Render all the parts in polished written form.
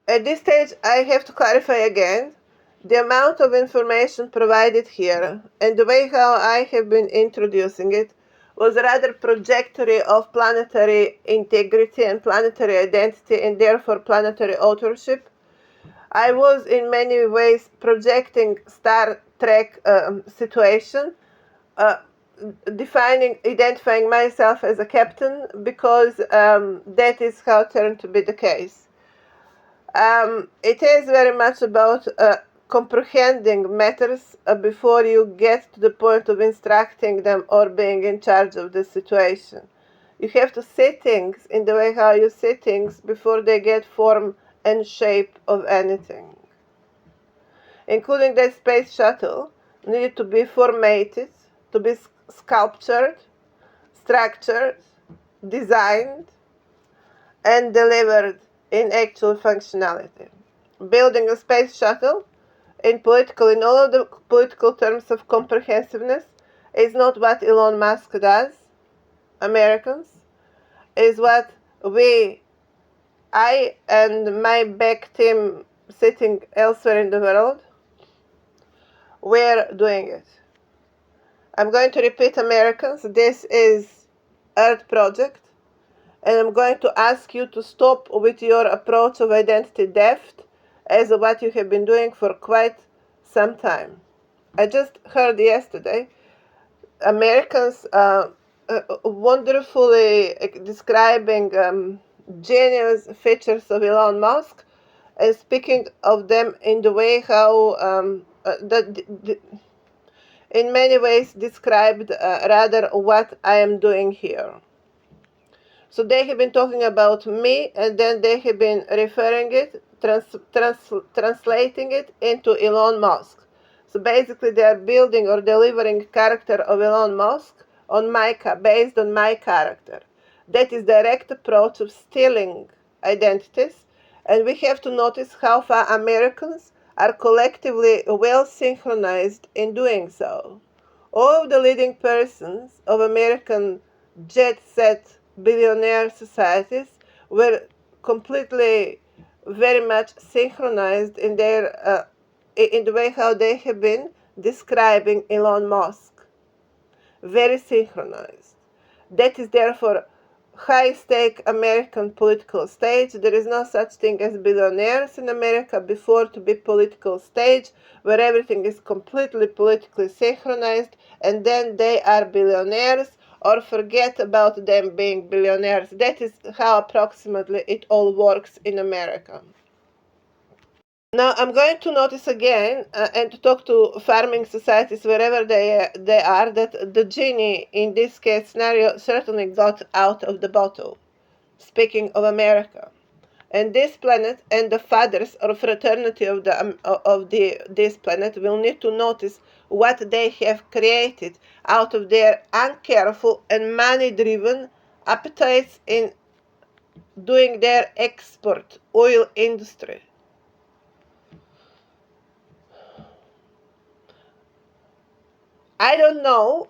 At this stage, I have to clarify again the amount of information provided here and the way how I have been introducing it was rather projectory of planetary integrity and planetary identity and therefore planetary authorship. I was in many ways projecting Star Trek situation, uh, identifying myself as a captain because that is how it turned to be the case. It is very much about comprehending matters before you get to the point of instructing them or being in charge of the situation. You have to see things in the way how you see things before they get form and shape of anything. Including the space shuttle needed to be formatted, to be sculptured, structured, designed, and delivered in actual functionality. Building a space shuttle in all of the political terms of comprehensiveness is not what Elon Musk does. Americans is what I and my back team sitting elsewhere in the world, we're doing it. I'm going to repeat, Americans, this is Earth Project, and I'm going to ask you to stop with your approach of identity theft as what you have been doing for quite some time. I just heard yesterday Americans wonderfully describing genius features of Elon Musk and speaking of them in the way how in many ways described rather what I am doing here. So they have been talking about me, and then they have been referring it, translating it into Elon Musk. So basically, they are building or delivering character of Elon Musk based on my character. That is direct approach of stealing identities, and we have to notice how far Americans are collectively well synchronized in doing so. All of the leading persons of American jet set billionaire societies were completely very much synchronized in the way how they have been describing Elon Musk. Very synchronized. That is therefore high stake American political stage. There is no such thing as billionaires in America before to be political stage where everything is completely politically synchronized and then they are billionaires or forget about them being billionaires. That is how approximately it all works in America. Now I'm going to notice again and to talk to farming societies wherever they are that the genie in this case scenario certainly got out of the bottle. Speaking of America. And this planet and the fathers or fraternity of this planet will need to notice what they have created out of their uncareful and money-driven appetites in doing their export oil industry. I don't know,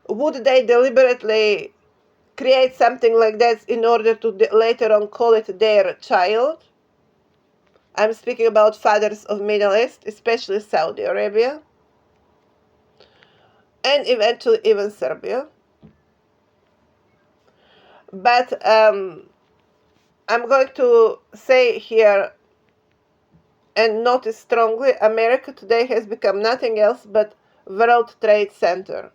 would they deliberately create something like that in order to later on call it their child? I'm speaking about fathers of Middle East, especially Saudi Arabia, and eventually even Serbia. But I'm going to say here and notice strongly, America today has become nothing else but World Trade Center.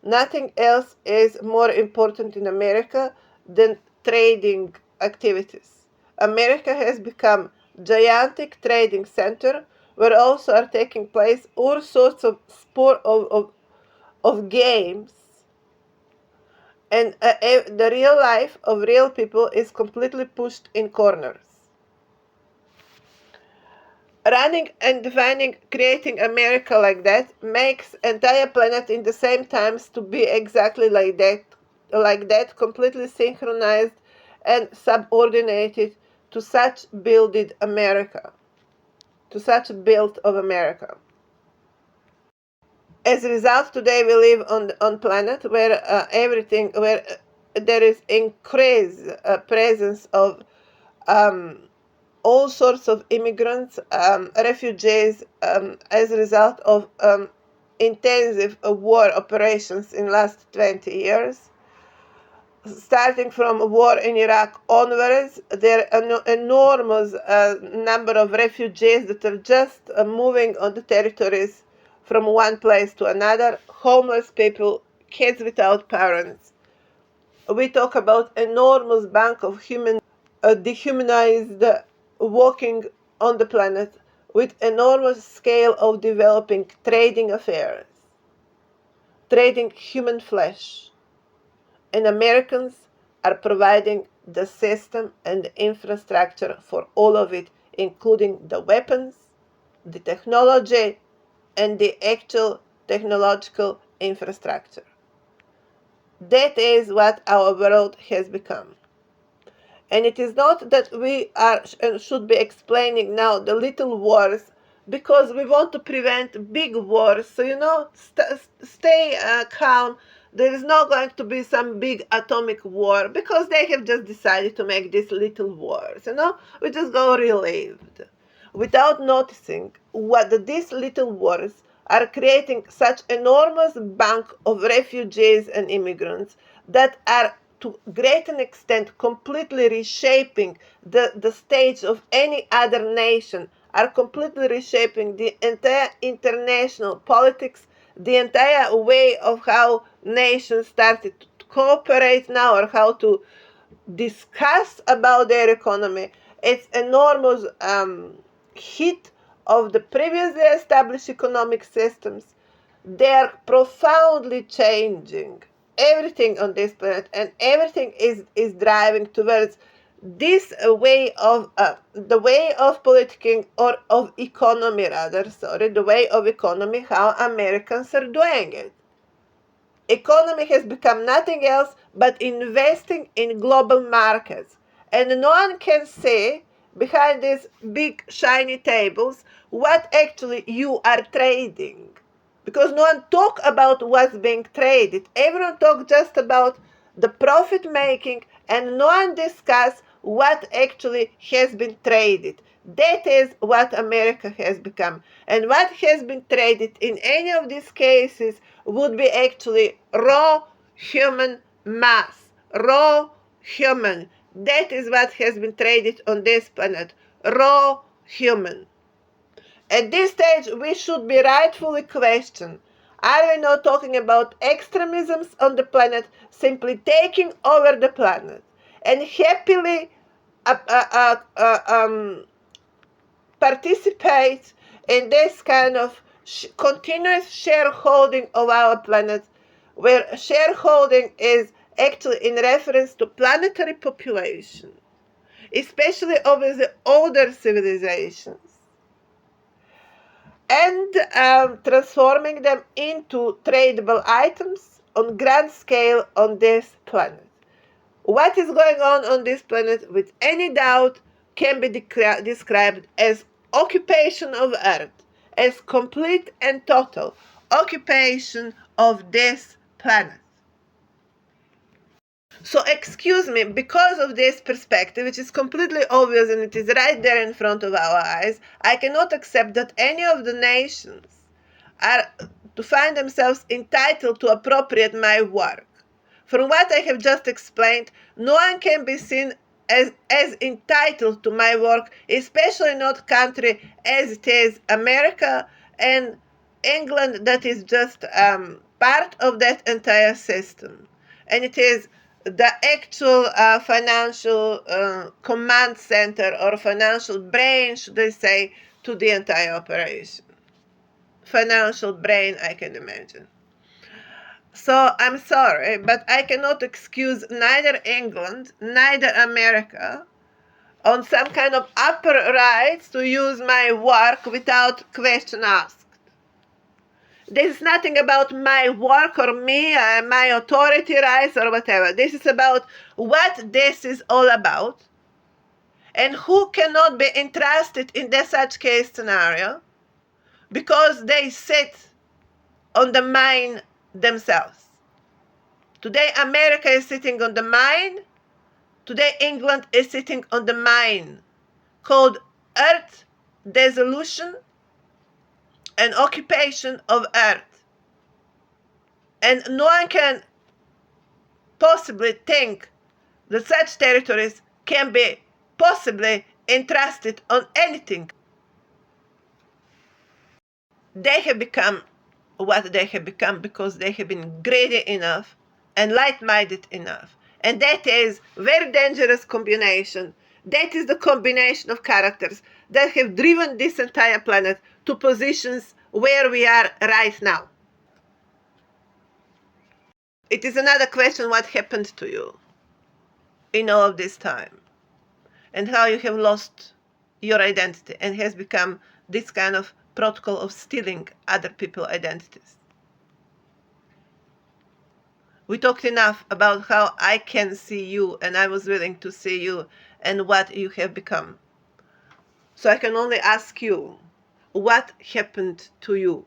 Nothing else is more important in America than trading activities. America has become gigantic trading center where also are taking place all sorts of sport of games, and the real life of real people is completely pushed in corners. Running and defining, creating America like that makes entire planet in the same times to be exactly like that, completely synchronized and subordinated to such builded America, to such built of America. As a result, today we live on planet where where there is increased presence of all sorts of immigrants, refugees, as a result of intensive war operations in last 20 years. Starting from war in Iraq onwards, there are an enormous number of refugees that are just moving on the territories from one place to another, homeless people, kids without parents. We talk about enormous bank of human dehumanized walking on the planet with enormous scale of developing trading affairs, trading human flesh. And Americans are providing the system and the infrastructure for all of it, including the weapons, the technology, and the actual technological infrastructure. That is what our world has become. And it is not that we are and should be explaining now the little wars because we want to prevent big wars. So, stay calm. There is not going to be some big atomic war because they have just decided to make these little wars. We just go relieved without noticing what these little wars are creating such enormous bank of refugees and immigrants that are to great an extent completely reshaping the stage of any other nation, are completely reshaping the entire international politics, the entire way of how nations started to cooperate now or how to discuss about their economy. It's enormous hit of the previously established economic systems. They are profoundly changing everything on this planet, and everything is driving towards this way of the way of politicking, or of economy rather, sorry, the way of economy, how Americans are doing it. Economy has become nothing else but investing in global markets. And no one can say behind these big shiny tables what actually you are trading. Because no one talk about what's being traded. Everyone talk just about the profit making, and no one discuss what actually has been traded. That is what America has become. And what has been traded in any of these cases would be actually raw human mass. Raw human. That is what has been traded on this planet. Raw human. At this stage, we should be rightfully questioned. Are we not talking about extremisms on the planet simply taking over the planet and happily uh, uh, uh, um, participate in this kind of continuous shareholding of our planet, where shareholding is actually in reference to planetary population, especially over the older civilizations, and transforming them into tradable items on grand scale on this planet. What is going on this planet, with any doubt, can be described as occupation of Earth, as complete and total occupation of this planet. So, excuse me, because of this perspective, which is completely obvious and it is right there in front of our eyes, I cannot accept that any of the nations are to find themselves entitled to appropriate my work. From what I have just explained, no one can be seen as entitled to my work, especially not country as it is America and England, that is just part of that entire system. And it is the actual financial command center, or financial brain, should I say, to the entire operation. Financial brain, I can imagine. So I'm sorry, but I cannot excuse neither England, neither America on some kind of upper rights to use my work without question asked. This is nothing about my work or me, my authority rights or whatever. This is about what this is all about, and who cannot be entrusted in this such case scenario because they sit on the mine themselves. Today, America is sitting on the mine. Today, England is sitting on the mine. called Earth dissolution and occupation of Earth. And no one can possibly think that such territories can be possibly entrusted on anything. They have become what they have become because they have been greedy enough and light-minded enough. And that is very dangerous combination. That is the combination of characters that have driven this entire planet to positions where we are right now. It is another question what happened to you in all of this time and how you have lost your identity and has become this kind of protocol of stealing other people's identities. We talked enough about how I can see you and I was willing to see you and what you have become. So I can only ask you, what happened to you?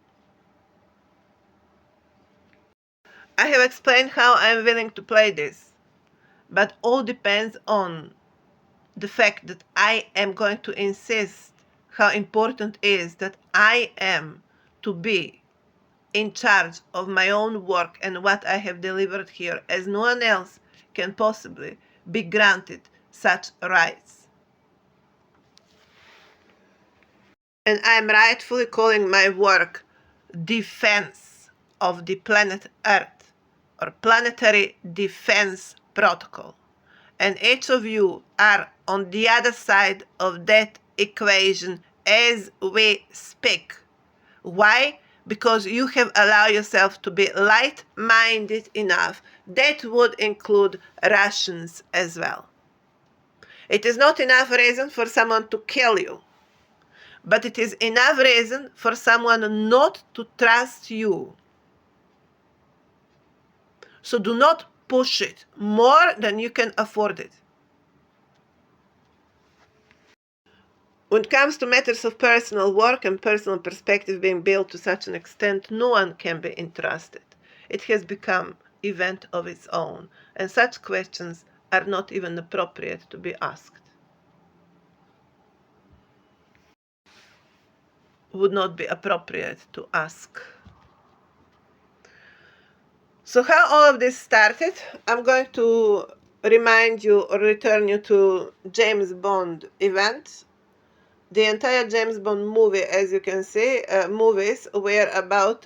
I have explained how I'm willing to play this, but all depends on the fact that I am going to insist how important it is that I am to be in charge of my own work and what I have delivered here, as no one else can possibly be granted such rights. And I am rightfully calling my work Defense of the Planet Earth, or Planetary Defense Protocol. And each of you are on the other side of that equation as we speak. Why? Because you have allowed yourself to be light-minded enough. That would include Russians as well. It is not enough reason for someone to kill you, but it is enough reason for someone not to trust you. So do not push it more than you can afford it. When it comes to matters of personal work and personal perspective being built to such an extent, no one can be entrusted. It has become an event of its own, and such questions are not even appropriate to be asked. Would not be appropriate to ask. So how all of this started, I'm going to remind you or return you to James Bond events. The entire James Bond movie, as you can see, movies were about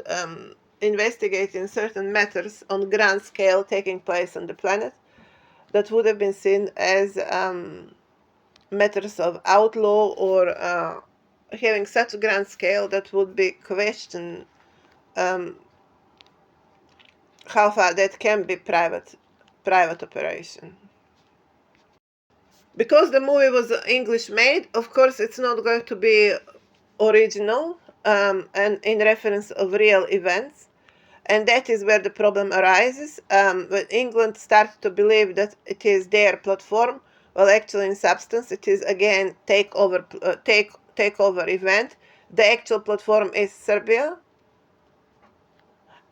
investigating certain matters on grand scale taking place on the planet that would have been seen as matters of outlaw or having such a grand scale that would be questioned how far that can be private operation. Because the movie was English made, of course it's not going to be original and in reference of real events, and that is where the problem arises. When England started to believe that it is their platform, well, actually in substance it is again takeover event. The actual platform is Serbia,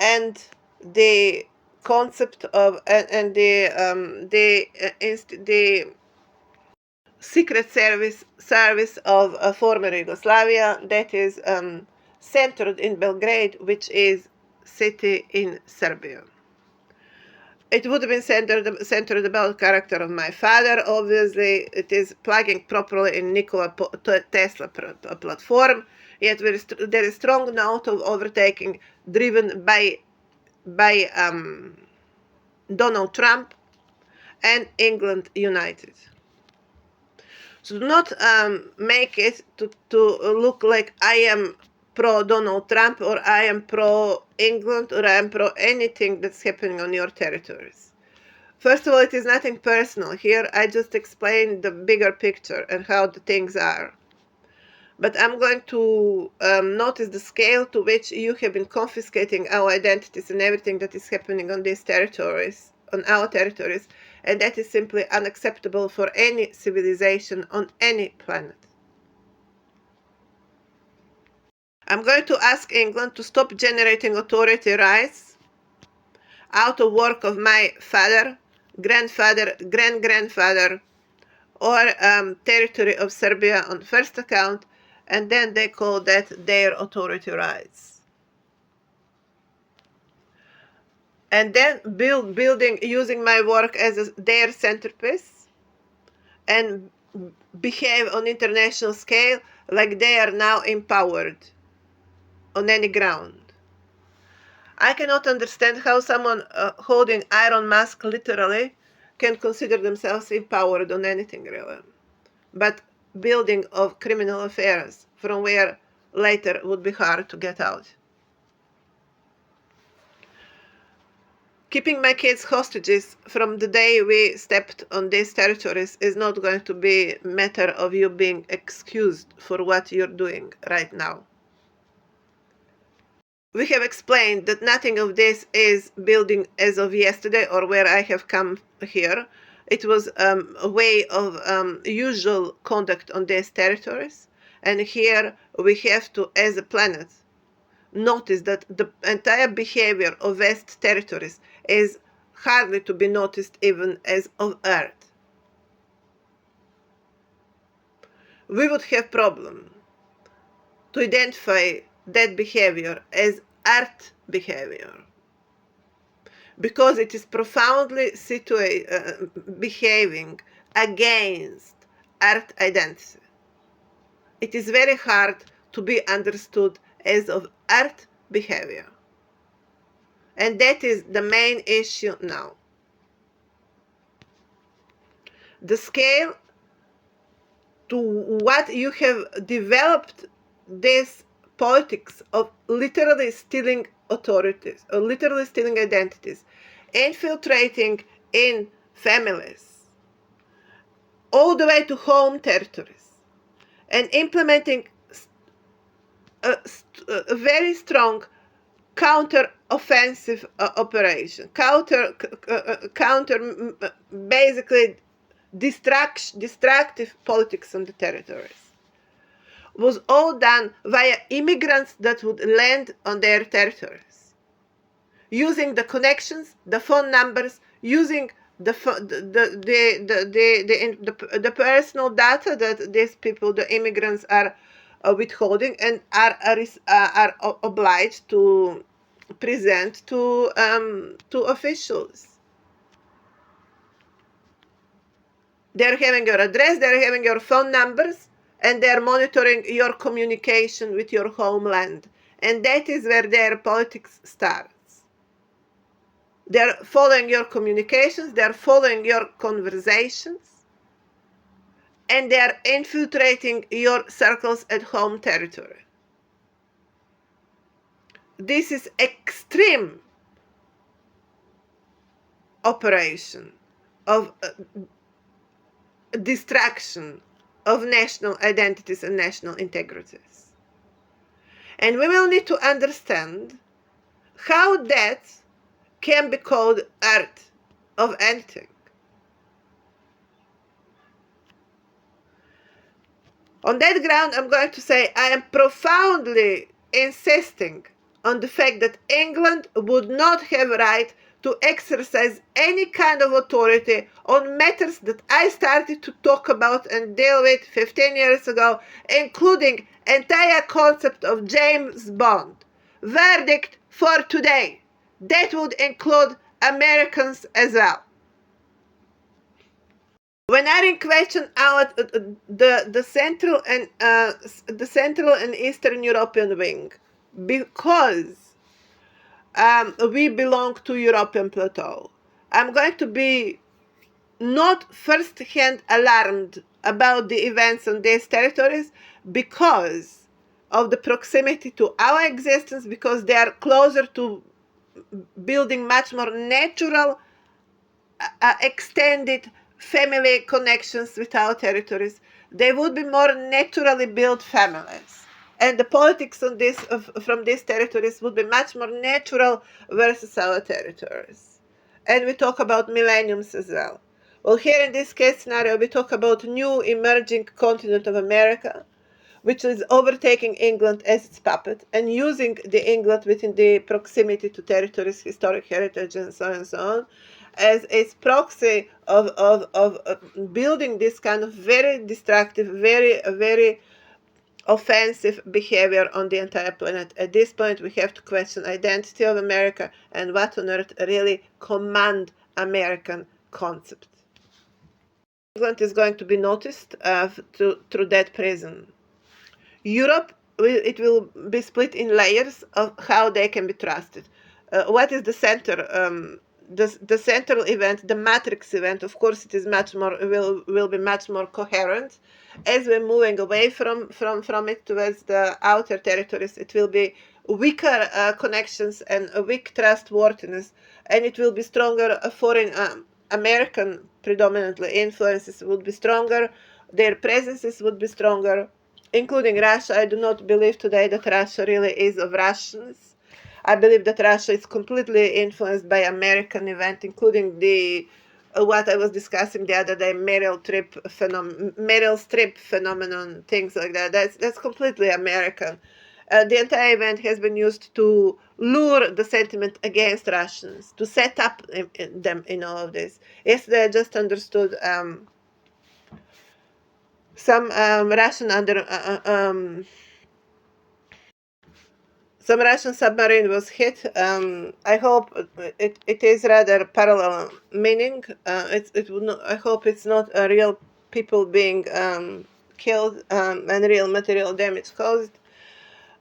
and the concept of and the secret service of former Yugoslavia that is centered in Belgrade, which is city in Serbia. It would have been centered about the character of my father. Obviously, it is plugging properly in Nikola Tesla platform. Yet there is strong note of overtaking driven by Donald Trump and England United. So do not make it to look like I am pro Donald Trump or I am pro England or I am pro anything that's happening on your territories. First of all, it is nothing personal. Here I just explain the bigger picture and how the things are. But I'm going to notice the scale to which you have been confiscating our identities and everything that is happening on these territories, on our territories, and that is simply unacceptable for any civilization on any planet. I'm going to ask England to stop generating authority rights out of work of my father, grandfather, grand-grandfather, or territory of Serbia on first account, and then they call that their authority rights. And then building, using my work as their centerpiece, and behave on international scale like they are now empowered on any ground. I cannot understand how someone holding Iron Mask literally can consider themselves empowered on anything really. But building of criminal affairs from where later would be hard to get out. Keeping my kids hostages from the day we stepped on these territories is not going to be a matter of you being excused for what you're doing right now. We have explained that nothing of this is building as of yesterday or where I have come here. It was a way of usual conduct on these territories. And here we have to, as a planet, notice that the entire behavior of West territories is hardly to be noticed even as of Earth. We would have problem to identify that behavior as Earth behavior because it is profoundly behaving against Earth identity. It is very hard to be understood as of Earth behavior. And that is the main issue now. The scale to what you have developed this politics of literally stealing authorities, or literally stealing identities, infiltrating in families, all the way to home territories, and implementing a very strong counter-offensive operation, basically destructive politics on the territories, was all done via immigrants that would land on their territories, using the connections, the phone numbers, using the personal data that these people, the immigrants, are withholding and are obliged to present to officials. They're having your address, they're having your phone numbers, and they're monitoring your communication with your homeland. And that is where their politics starts. They're following your communications, they're following your conversations, and they're infiltrating your circles at home territory. This is extreme operation of destruction of national identities and national integrities. And we will need to understand how that can be called art of anything. On that ground, I'm going to say I am profoundly insisting on the fact that England would not have a right to exercise any kind of authority on matters that I started to talk about and deal with 15 years ago, including entire concept of James Bond. Verdict for today. That would include Americans as well. When I question out the central and Eastern European wing, because we belong to European plateau, I'm going to be not first-hand alarmed about the events on these territories because of the proximity to our existence, because they are closer to building much more natural, extended family connections with our territories. They would be more naturally built families. And the politics on this from these territories would be much more natural versus our territories. And we talk about millenniums as well. Well, here in this case scenario, we talk about new emerging continent of America, which is overtaking England as its puppet and using the England within the proximity to territories, historic heritage, and so on, as its proxy of building this kind of very destructive, very offensive behavior on the entire planet. At this point, we have to question identity of America and what on earth really command American concept. England is going to be noticed through that prism. Europe, it will be split in layers of how they can be trusted. What is the center? The central event, the matrix event, of course, it is much more will be much more coherent. As we're moving away from it towards the outer territories, it will be weaker connections and a weak trustworthiness, and it will be stronger foreign American predominantly influences would be stronger, their presences would be stronger, including Russia. I do not believe today that Russia really is of Russians. I believe that Russia is completely influenced by American event, including the what I was discussing the other day, Meryl Streep phenomenon, things like that. That's completely American. The entire event has been used to lure the sentiment against Russians, to set up them in all of this. Yesterday, I just understood some Russian some Russian submarine was hit. I hope it is rather parallel meaning. It would not, I hope it's not real people being killed and real material damage caused.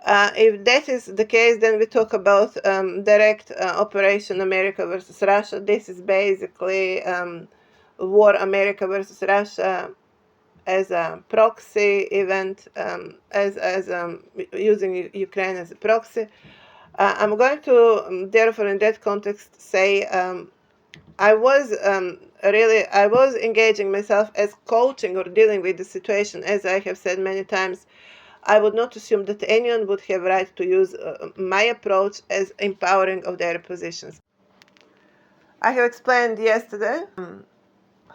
If that is the case, then we talk about direct Operation America versus Russia. This is basically war America versus Russia as a proxy event, as using Ukraine as a proxy. I'm going to, therefore, in that context, say I was engaging myself as coaching or dealing with the situation, as I have said many times. I would not assume that anyone would have right to use my approach as empowering of their positions. I have explained yesterday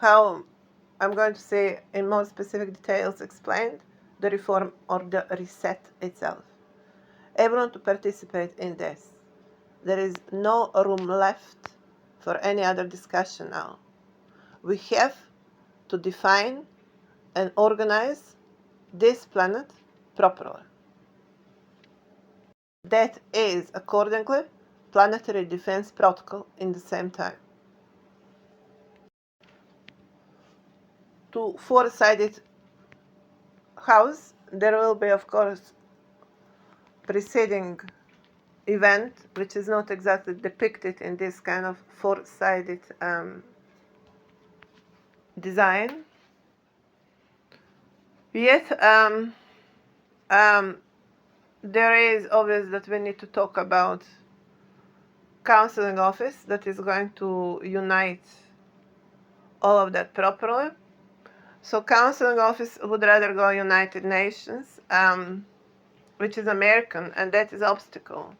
how I'm going to say in more specific details explained the reform or the reset itself. Everyone to participate in this. There is no room left for any other discussion now. We have to define and organize this planet properly. That is, accordingly, planetary defense protocol in the same time. To four-sided house, there will be, of course, preceding event, which is not exactly depicted in this kind of four-sided design. Yet, there is obvious that we need to talk about counseling office that is going to unite all of that properly. So counseling office would rather go United Nations, which is American, and that is obstacle.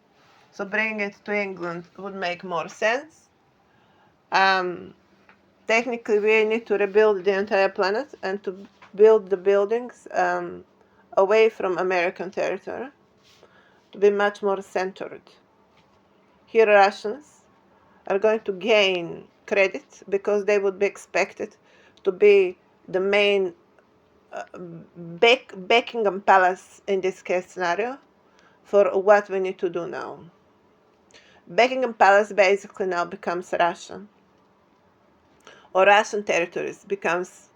So bringing it to England would make more sense. Technically, we need to rebuild the entire planet and to build the buildings away from American territory to be much more centered. Here, Russians are going to gain credit because they would be expected to be the main Buckingham Palace in this case scenario for what we need to do now. Buckingham Palace basically now becomes Russian, or Russian territories becomes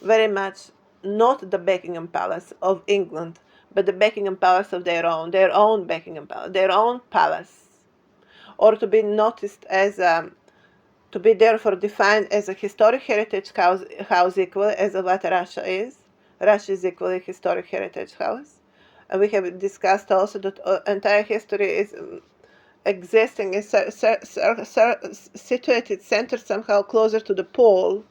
very much not the Buckingham Palace of England, but the Buckingham Palace of their own Buckingham Palace, their own palace, or to be noticed as to be therefore defined as a historic heritage house equal as what Russia is. Russia is equally a historic heritage house. And we have discussed also that entire history is existing, is situated, centered somehow closer to the poles.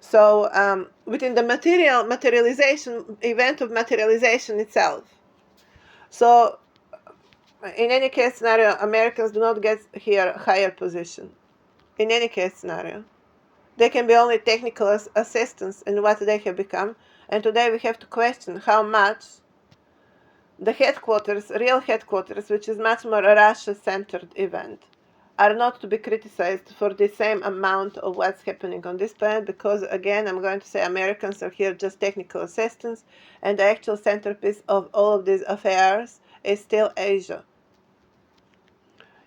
So within the materialization event of materialization itself. So in any case scenario, Americans do not get here higher position. In any case scenario, they can be only technical assistants in what they have become. And today we have to question how much the headquarters, real headquarters, which is much more a Russia-centered event, are not to be criticized for the same amount of what's happening on this planet, because again, I'm going to say Americans are here just technical assistants, and the actual centerpiece of all of these affairs is still Asia.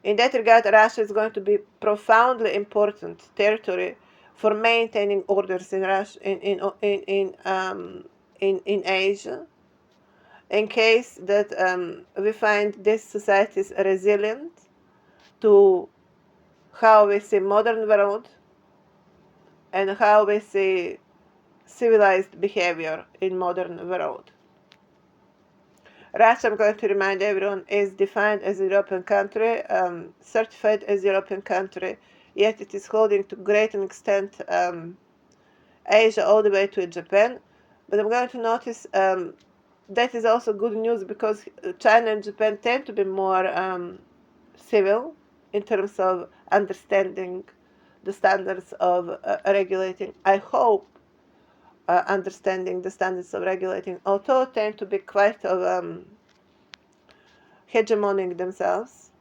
In that regard, Russia is going to be profoundly important territory for maintaining orders in Russia, in Asia, in case that we find these societies resilient to how we see modern world and how we see civilized behavior in modern world. Russia, I'm going to remind everyone, is defined as a European country, certified as a European country, yet it is holding to great extent Asia all the way to Japan. But I'm going to notice that is also good news, because China and Japan tend to be more civil in terms of understanding the standards of regulating. I hope understanding the standards of regulating, although tend to be quite of hegemonic themselves.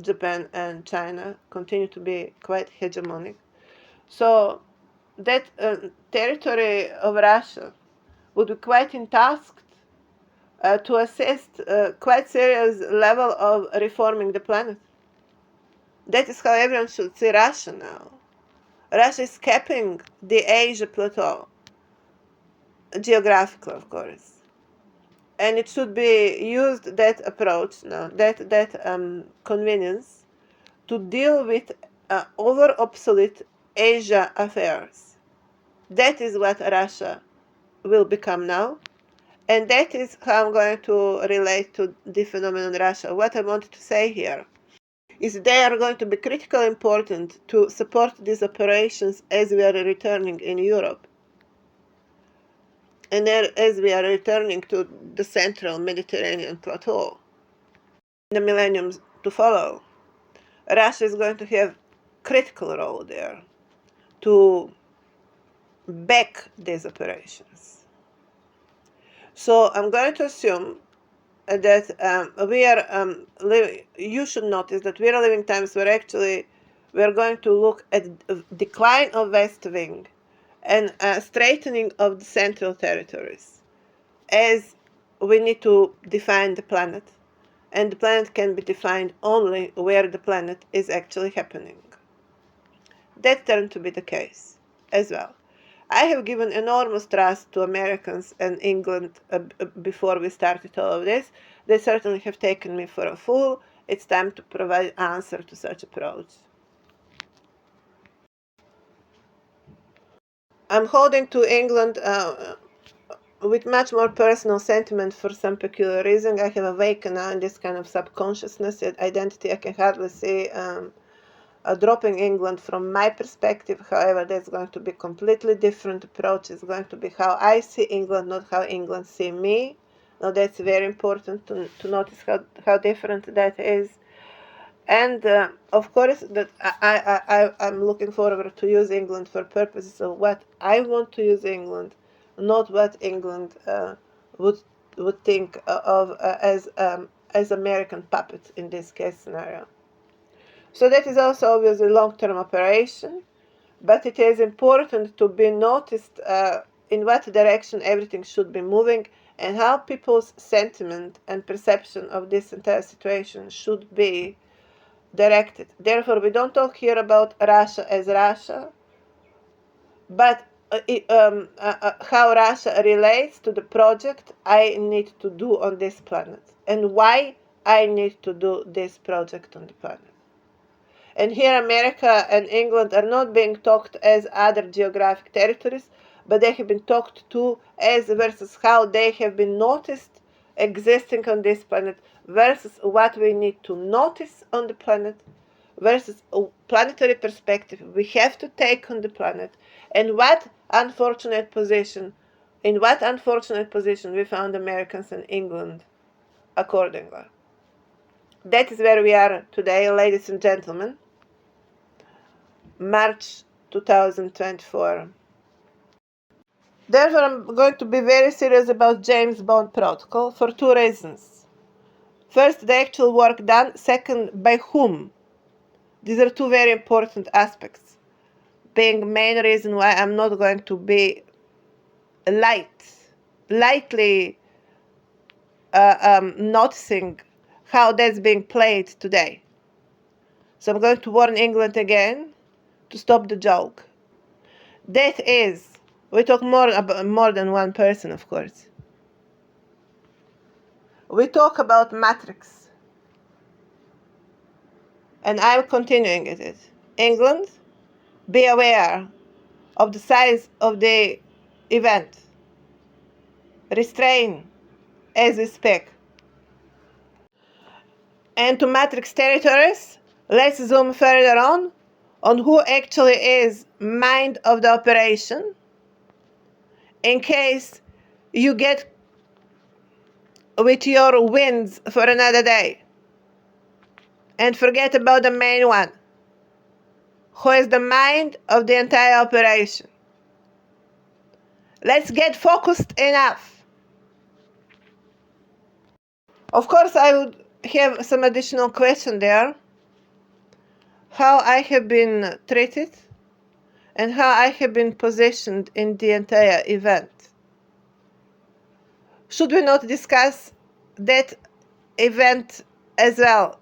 Japan and China continue to be quite hegemonic. So that territory of Russia would be quite tasked to assist quite serious level of reforming the planet. That is how everyone should see Russia now. Russia is capping the Asia plateau, geographical, of course, and it should be used, that approach now, that convenience, to deal with over obsolete Asia affairs. That is what Russia will become now, and that is how I'm going to relate to the phenomenon Russia. What I wanted to say here is they are going to be critically important to support these operations as we are returning in Europe, and as we are returning to the central Mediterranean plateau in the millenniums to follow. Russia is going to have critical role there to back these operations. So I'm going to assume that we are you should notice that we are living times where actually we are going to look at decline of West Wing and straightening of the central territories, as we need to define the planet, and the planet can be defined only where the planet is actually happening. That turned to be the case as well. I have given enormous trust to Americans and England before we started all of this. They certainly have taken me for a fool. It's time to provide answer to such approach. I'm holding to England with much more personal sentiment for some peculiar reason. I have awakened now in this kind of subconsciousness identity. I can hardly see dropping England from my perspective. However, that's going to be completely different approach. It's going to be how I see England, not how England see me. Now that's very important to notice how different that is. And of course, that I'm looking forward to use England for purposes of what I want to use England, not what England would think of as American puppets in this case scenario. So that is also obviously a long-term operation, but it is important to be noticed in what direction everything should be moving, and how people's sentiment and perception of this entire situation should be directed. Therefore, we don't talk here about Russia as Russia, but how Russia relates to the project I need to do on this planet, and why I need to do this project on the planet. And here America and England are not being talked as other geographic territories, but they have been talked to as versus how they have been noticed existing on this planet, versus what we need to notice on the planet, versus a planetary perspective we have to take on the planet, and in what unfortunate position we found Americans and England accordingly. That is where we are today, ladies and gentlemen. March 2024. Therefore, I'm going to be very serious about James Bond Protocol for two reasons. First, the actual work done. Second, by whom These are two very important aspects, being main reason why I'm not going to be lightly noticing how that's being played today. So I'm going to warn England again to stop the joke. That is, we talk more than one person, of course. We talk about Matrix, and I'm continuing it. England, be aware of the size of the event. Restrain as we speak. And to Matrix territories, let's zoom further on who actually is mind of the operation, in case you get with your wins for another day and forget about the main one, who is the mind of the entire operation. Let's get focused enough. Of course, I would have some additional question there. How I have been treated and how I have been positioned in the entire event. Should we not discuss that event as well?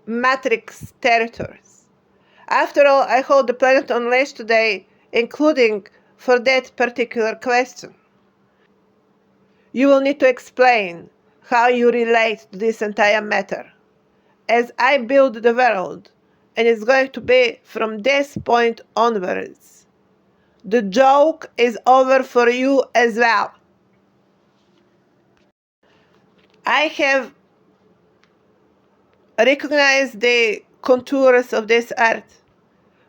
Matrix territories. After all, I hold the planet on leash today, including for that particular question. You will need to explain how you relate to this entire matter. As I build the world, and it's going to be from this point onwards, the joke is over for you as well. I have recognized the contours of this earth,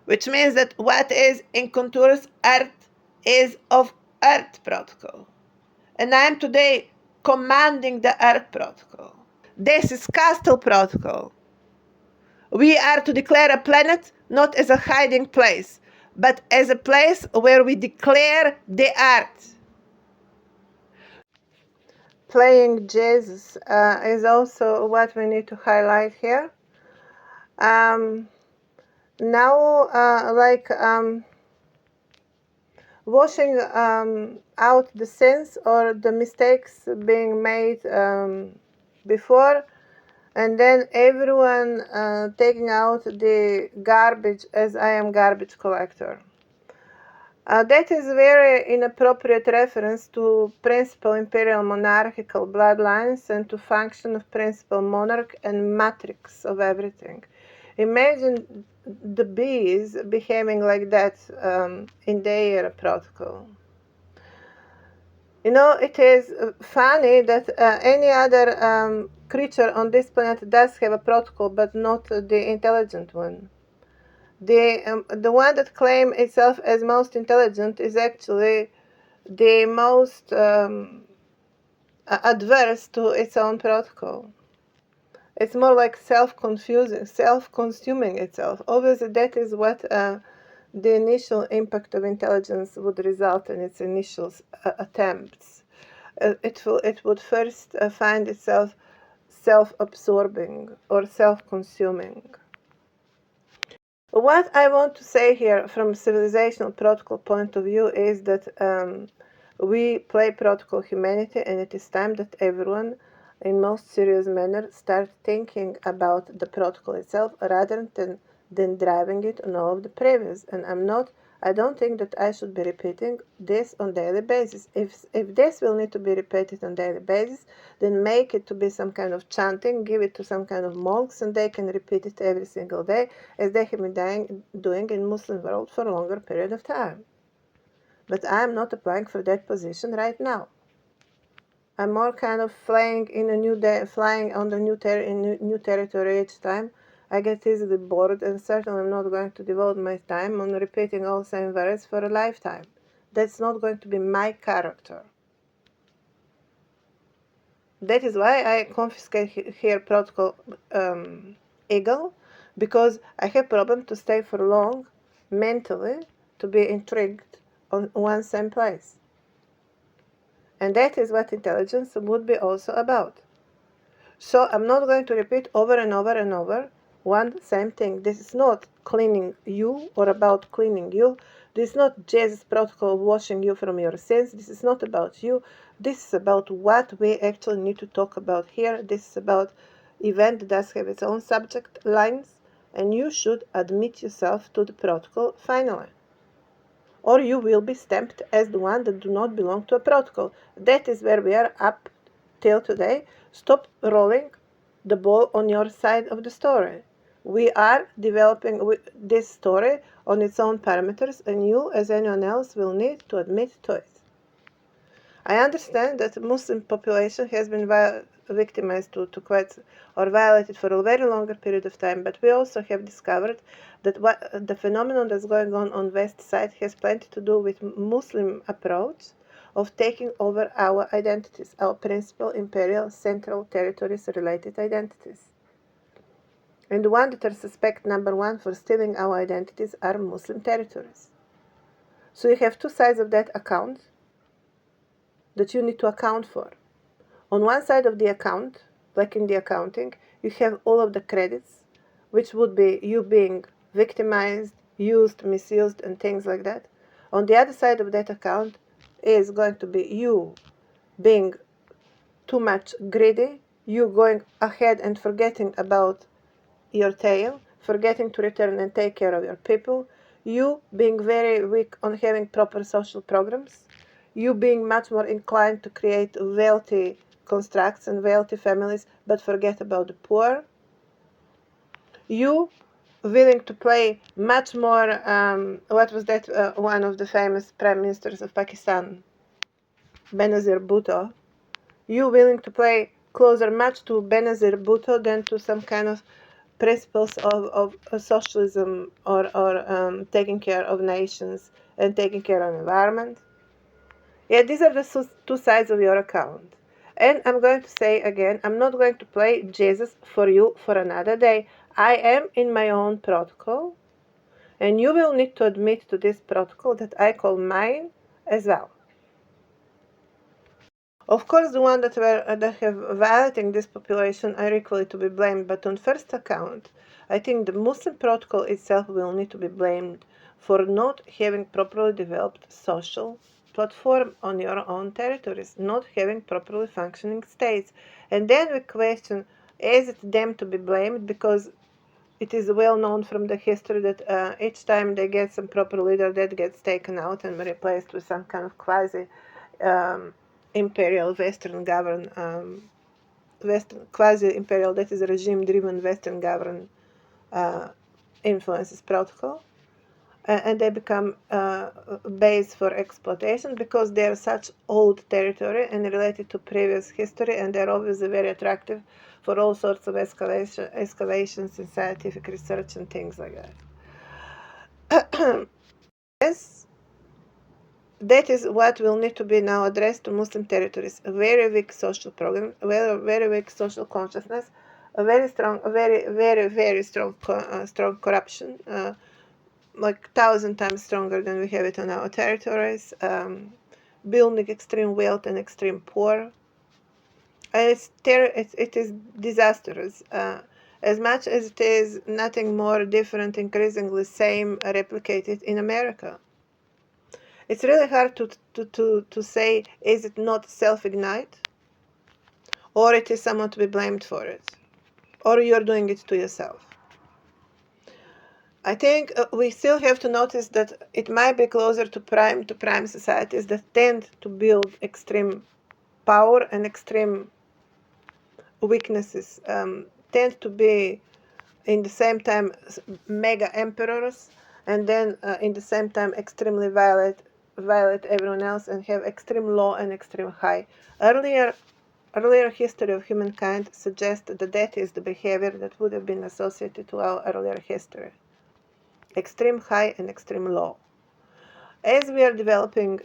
which means that what is in contours earth is of earth protocol. And I am today commanding the earth protocol. This is castle protocol. We are to declare a planet not as a hiding place, but as a place where we declare the earth. Playing Jesus is also what we need to highlight here. Now, washing out the sins or the mistakes being made before, and then everyone taking out the garbage as I am garbage collector. That is very inappropriate reference to principal imperial monarchical bloodlines and to function of principal monarch and matrix of everything. Imagine the bees behaving like that in their protocol. You know, it is funny that any other creature on this planet does have a protocol, but not the intelligent one. The one that claims itself as most intelligent is actually the most adverse to its own protocol. It's more like self-consuming itself. Obviously, that is what the initial impact of intelligence would result in its initial attempts. It would first find itself self-absorbing or self-consuming. What I want to say here from a civilizational protocol point of view is that we play protocol humanity, and it is time that everyone in most serious manner start thinking about the protocol itself rather than driving it on all of the previous. And I don't think that I should be repeating this on daily basis. If this will need to be repeated on daily basis, then make it to be some kind of chanting, give it to some kind of monks, and they can repeat it every single day, as they have been doing in Muslim world for a longer period of time. But I'm not applying for that position right now. I'm more kind of flying on the new territory each time. I get easily bored, and certainly I'm not going to devote my time on repeating all same words for a lifetime. That's not going to be my character. That is why I confiscate here protocol eagle, because I have problem to stay for long mentally, to be intrigued on one same place. And that is what intelligence would be also about. So I'm not going to repeat over and over and over one same thing. This is not cleaning you or about cleaning you. This is not Jesus' protocol of washing you from your sins. This is not about you. This is about what we actually need to talk about here. This is about event that does have its own subject lines, and you should admit yourself to the protocol finally. Or you will be stamped as the one that do not belong to a protocol. That is where we are up till today. Stop rolling the ball on your side of the story. We are developing this story on its own parameters, and you, as anyone else, will need to admit to it. I understand that the Muslim population has been victimized to quite or violated for a very longer period of time, but we also have discovered that the phenomenon that's going on West side has plenty to do with Muslim approach of taking over our identities, our principal, imperial, central territories related identities. And the one that are suspect number one for stealing our identities are Muslim territories. So you have two sides of that account that you need to account for. On one side of the account, like in the accounting, you have all of the credits, which would be you being victimized, used, misused, and things like that. On the other side of that account is going to be you being too much greedy, you going ahead and forgetting about your tail, forgetting to return and take care of your people, you being very weak on having proper social programs, you being much more inclined to create wealthy constructs and wealthy families but forget about the poor, you willing to play much more, what was that, one of the famous prime ministers of Pakistan, Benazir Bhutto, you willing to play closer much to Benazir Bhutto than to some kind of principles of socialism or taking care of nations and taking care of the environment. Yeah, these are the two sides of your account. And I'm going to say again, I'm not going to play Jesus for you for another day. I am in my own protocol, and you will need to admit to this protocol that I call mine as well. Of course, the ones that have violating this population are equally to be blamed, but on first account, I think the Muslim protocol itself will need to be blamed for not having properly developed social platform on your own territories, not having properly functioning states. And then we question, is it them to be blamed? Because it is well known from the history that each time they get some proper leader, that gets taken out and replaced with some kind of quasi imperial Western governed, Western quasi-imperial, that is regime-driven Western governed influences protocol, and they become base for exploitation because they are such old territory and related to previous history, and they're obviously very attractive for all sorts of excavations in scientific research and things like that. Yes, that is what will need to be now addressed to Muslim territories. A very weak social program, very weak social consciousness, a very strong, very strong, strong corruption, like 1,000 times stronger than we have it on our territories, building extreme wealth and extreme poor. And it is disastrous. As much as it is nothing more different, increasingly same, replicated in America. It's really hard to say, is it not self-ignite? Or it is someone to be blamed for it? Or you're doing it to yourself? I think we still have to notice that it might be closer to prime societies that tend to build extreme power and extreme weaknesses, tend to be in the same time mega emperors, and then in the same time extremely violate everyone else and have extreme low and extreme high. Earlier history of humankind suggests that that is the behavior that would have been associated to our earlier history. Extreme high and extreme low. As we are developing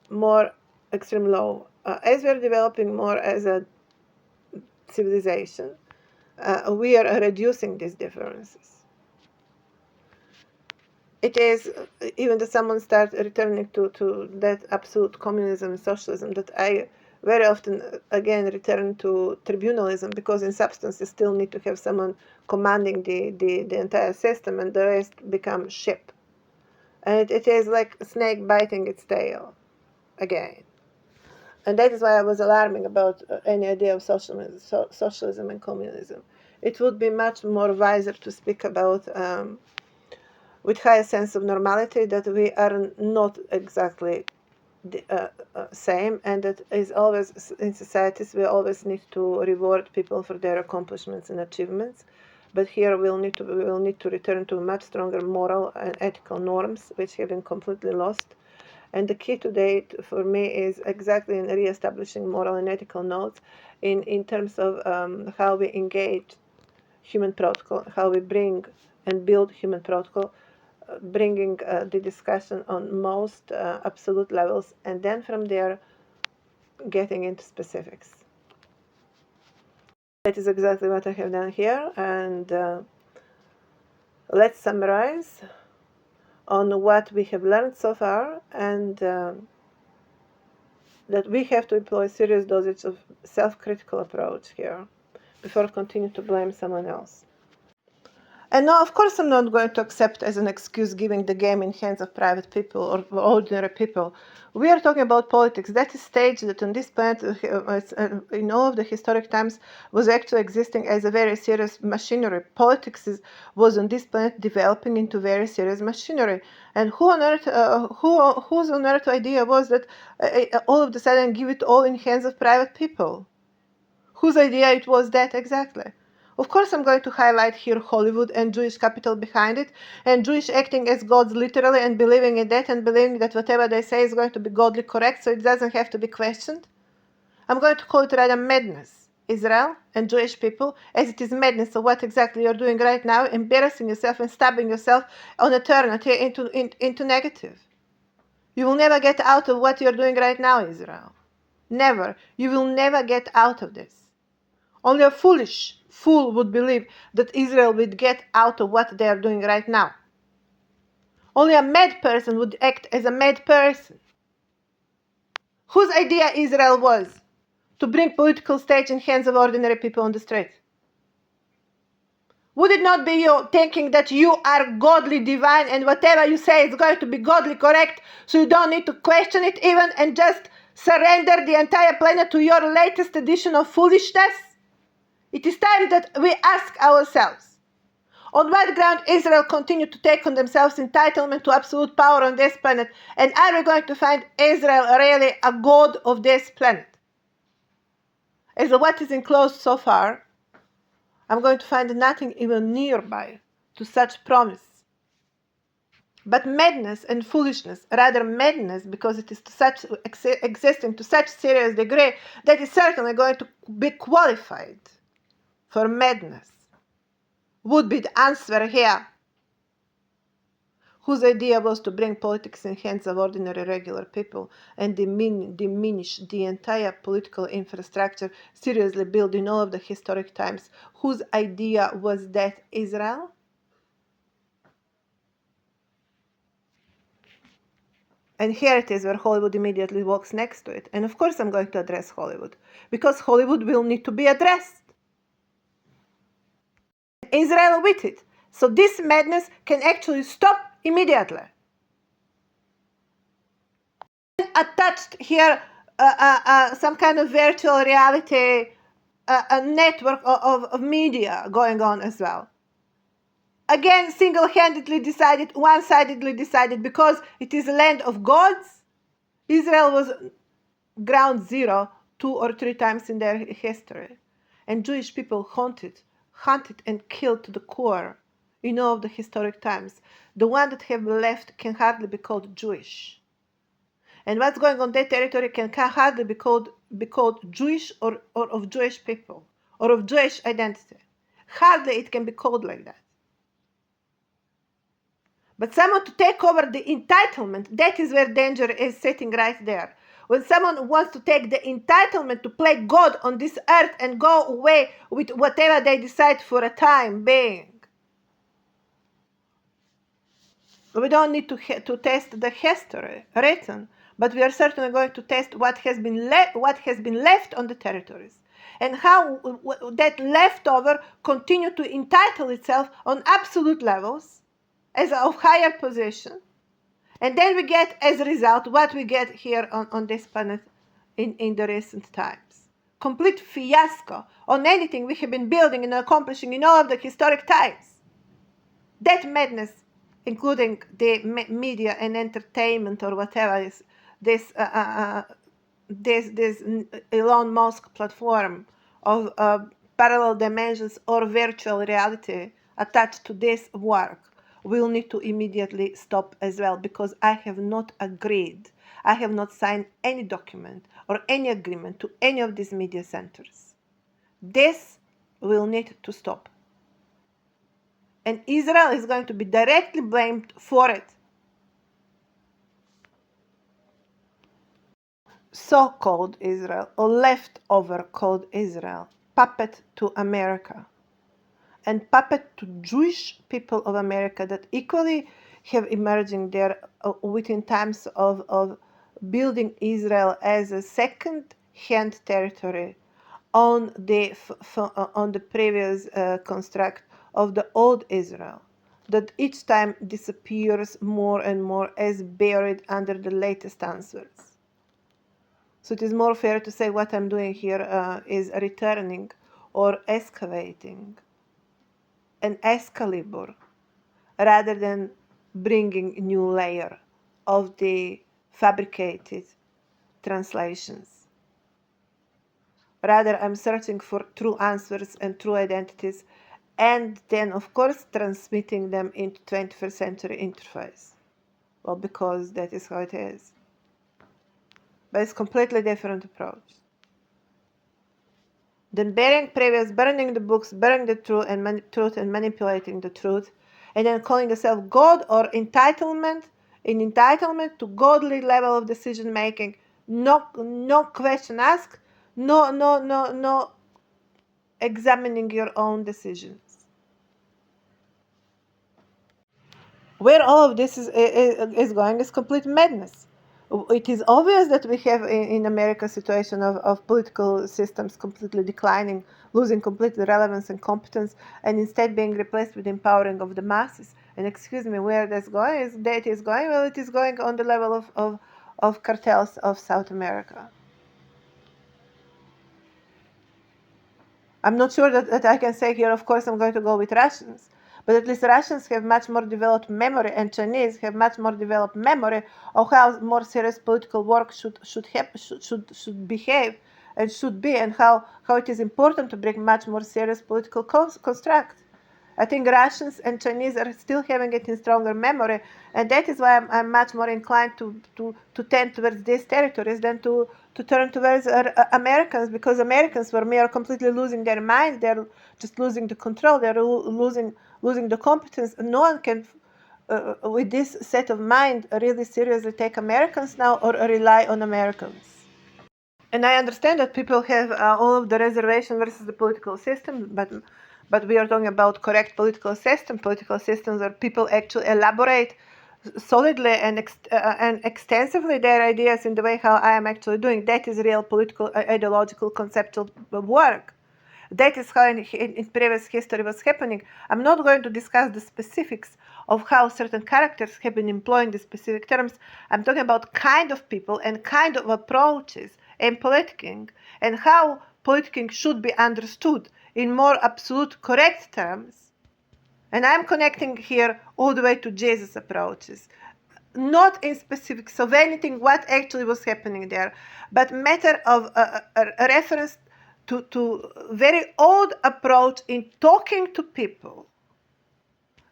more extreme low, as we are developing more as a civilization, we are reducing these differences. It is even that someone starts returning to that absolute communism and socialism that I very often, again, return to tribunalism, because in substance you still need to have someone commanding the entire system, and the rest become sheep. And it is like a snake biting its tail again. And that is why I was alarming about any idea of socialism and communism. It would be much more wiser to speak about, with higher sense of normality, that we are not exactly the same, and that is always in societies we always need to reward people for their accomplishments and achievements. But here we will need to return to much stronger moral and ethical norms, which have been completely lost. And the key today for me is exactly in re-establishing moral and ethical notes in terms of how we engage human protocol, how we bring and build human protocol, bringing the discussion on most absolute levels, and then from there getting into specifics. That is exactly what I have done here, and let's summarize on what we have learned so far, and that we have to employ serious dosage of self-critical approach here before continue to blame someone else. And no, of course, I'm not going to accept as an excuse giving the game in hands of private people or ordinary people. We are talking about politics. That is stage that on this planet, in all of the historic times, was actually existing as a very serious machinery. Politics was on this planet developing into very serious machinery. And whose on earth idea was that all of a sudden give it all in hands of private people? Whose idea it was that exactly? Of course, I'm going to highlight here Hollywood and Jewish capital behind it, and Jewish acting as gods literally, and believing in that, and believing that whatever they say is going to be godly correct, so it doesn't have to be questioned. I'm going to call it rather madness. Israel and Jewish people, as it is madness of what exactly you're doing right now, embarrassing yourself and stabbing yourself on eternity into negative. You will never get out of what you're doing right now, Israel. Never. You will never get out of this. Only a foolish fool would believe that Israel would get out of what they are doing right now. Only a mad person would act as a mad person. Whose idea Israel was? To bring political stage in hands of ordinary people on the street. Would it not be you thinking that you are godly divine and whatever you say is going to be godly correct, so you don't need to question it even, and just surrender the entire planet to your latest edition of foolishness? It is time that we ask ourselves, on what ground Israel continued to take on themselves entitlement to absolute power on this planet, and are we going to find Israel really a god of this planet? As of what is enclosed so far, I'm going to find nothing even nearby to such promise. But madness and foolishness, rather madness, because it is to such existing to such serious degree that is certainly going to be qualified for madness, would be the answer here, whose idea was to bring politics in hands of ordinary regular people and diminish the entire political infrastructure seriously built in all of the historic times. Whose idea was that, Israel? And here it is where Hollywood immediately walks next to it. And of course I'm going to address Hollywood, because Hollywood will need to be addressed. Israel with it. So this madness can actually stop immediately. Attached here some kind of virtual reality, a network of media going on as well. Again, single-handedly decided, one-sidedly decided, because it is a land of gods. Israel was ground zero 2 or 3 times in their history. And Jewish people hunted and killed to the core in all of the historic times. The one that have left can hardly be called Jewish. And what's going on that territory can hardly be called Jewish or of Jewish people or of Jewish identity. Hardly it can be called like that. But someone to take over the entitlement, that is where danger is sitting right there. When someone wants to take the entitlement to play God on this earth and go away with whatever they decide for a time being. We don't need to test the history written, but we are certainly going to test what has been left on the territories, and how that leftover continue to entitle itself on absolute levels as of higher position. And then we get, as a result, what we get here on this planet in the recent times. Complete fiasco on anything we have been building and accomplishing in all of the historic times. That madness, including the media and entertainment or whatever is this Elon Musk platform of parallel dimensions or virtual reality attached to this work, will need to immediately stop as well, because I have not agreed, I have not signed any document or any agreement to any of these media centers. This will need to stop. And Israel is going to be directly blamed for it. So-called Israel, or leftover called Israel, puppet to America, and puppet to Jewish people of America that equally have emerging there within times of building Israel as a second-hand territory on the previous construct of the old Israel, that each time disappears more and more as buried under the latest answers. So it is more fair to say what I'm doing here is returning or excavating an Excalibur, rather than bringing a new layer of the fabricated translations. Rather, I'm searching for true answers and true identities, and then, of course, transmitting them into 21st century interface. Well, because that is how it is. But it's a completely different approach than burning the books, burning the truth and manipulating the truth, and then calling yourself God or entitlement to godly level of decision making. No question asked, no examining your own decisions. Where all of this is going is complete madness. It is obvious that we have in America a situation of political systems completely declining, losing completely relevance and competence, and instead being replaced with empowering of the masses. And excuse me, where that's going well, it is going on the level of cartels of South America. I'm not sure that I can say here, of course, I'm going to go with Russians. But at least Russians have much more developed memory, and Chinese have much more developed memory of how more serious political work should behave and should be, and how it is important to bring much more serious political construct. I think Russians and Chinese are still having it in stronger memory, and that is why I'm much more inclined to tend towards these territories than to turn towards Americans, because Americans were mere completely losing their minds. They're just losing the control. They're losing the competence. No one can, with this set of mind, really seriously take Americans now or rely on Americans. And I understand that people have all of the reservation versus the political system, but we are talking about correct political systems where people actually elaborate solidly and extensively their ideas in the way how I am actually doing. That is real political, ideological, conceptual work. That is how in previous history was happening. I'm not going to discuss the specifics of how certain characters have been employing the specific terms. I'm talking about kind of people and kind of approaches in politicking, and how politicking should be understood in more absolute correct terms. And I'm connecting here all the way to Jesus' approaches. Not in specifics of anything what actually was happening there, but matter of a reference to very old approach in talking to people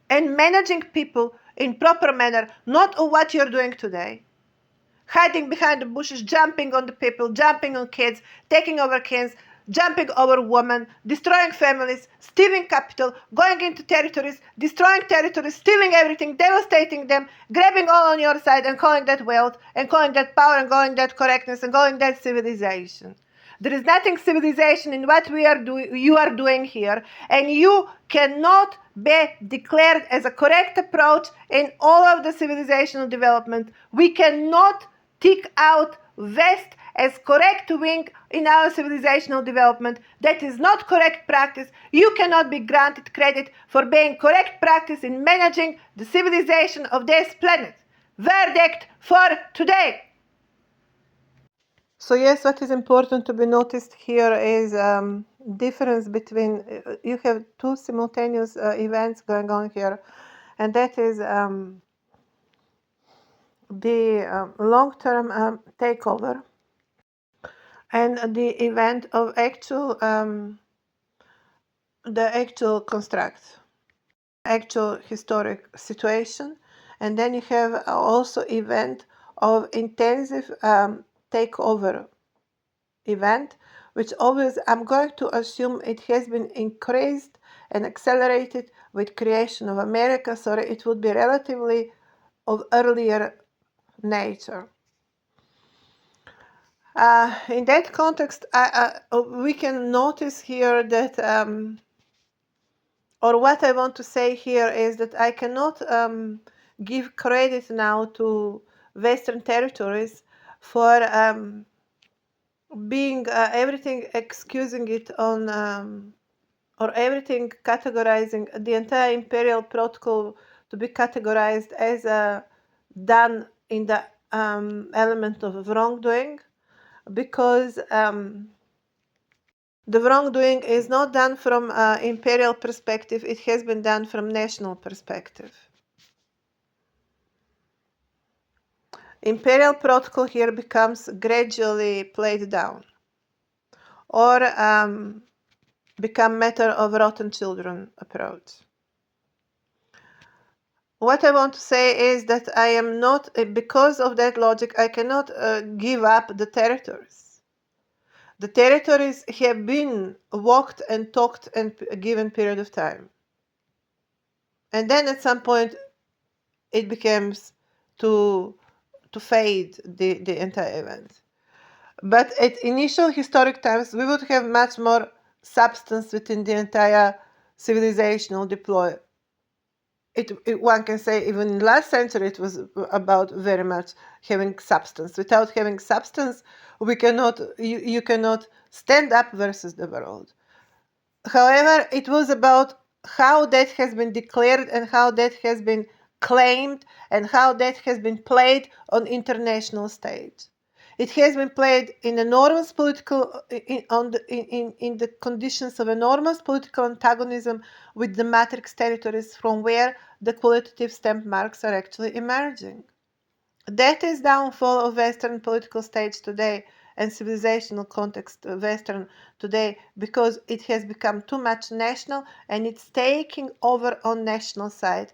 and managing people in proper manner, not of what you're doing today. Hiding behind the bushes, jumping on the people, jumping on kids, taking over kids, jumping over women, destroying families, stealing capital, going into territories, destroying territories, stealing everything, devastating them, grabbing all on your side and calling that wealth, and calling that power, and calling that correctness, and calling that civilization. There is nothing civilization in what you are doing here, and you cannot be declared as a correct approach in all of the civilizational development. We cannot tick out West as correct wing in our civilizational development. That is not correct practice. You cannot be granted credit for being correct practice in managing the civilization of this planet. Verdict for today. So yes, what is important to be noticed here is difference between you have two simultaneous events going on here, and that is the long-term takeover and the event of the actual construct, actual historic situation, and then you have also event of intensive takeover event, which always I'm going to assume it has been increased and accelerated with creation of America, so it would be relatively of earlier nature. In that context, we can notice here that, or what I want to say here is that I cannot give credit now to Western territories for being everything excusing it on or everything categorizing the entire imperial protocol to be categorized as done in the element of wrongdoing, because the wrongdoing is not done from imperial perspective, it has been done from national perspective. Imperial protocol here becomes gradually played down, or become matter of rotten children approach. What I want to say is that I am not, because of that logic, I cannot give up the territories. The territories have been walked and talked in a given period of time. And then at some point it becomes to fade the entire event. But at initial historic times, we would have much more substance within the entire civilizational deploy. One can say even in last century it was about very much having substance. Without having substance, we cannot you cannot stand up versus the world. However, it was about how that has been declared and how that has been claimed and how that has been played on international stage. It has been played in enormous political in the conditions of enormous political antagonism with the matrix territories from where the qualitative stamp marks are actually emerging. That is downfall of Western political stage today and civilizational context of Western today, because it has become too much national and it's taking over on national side.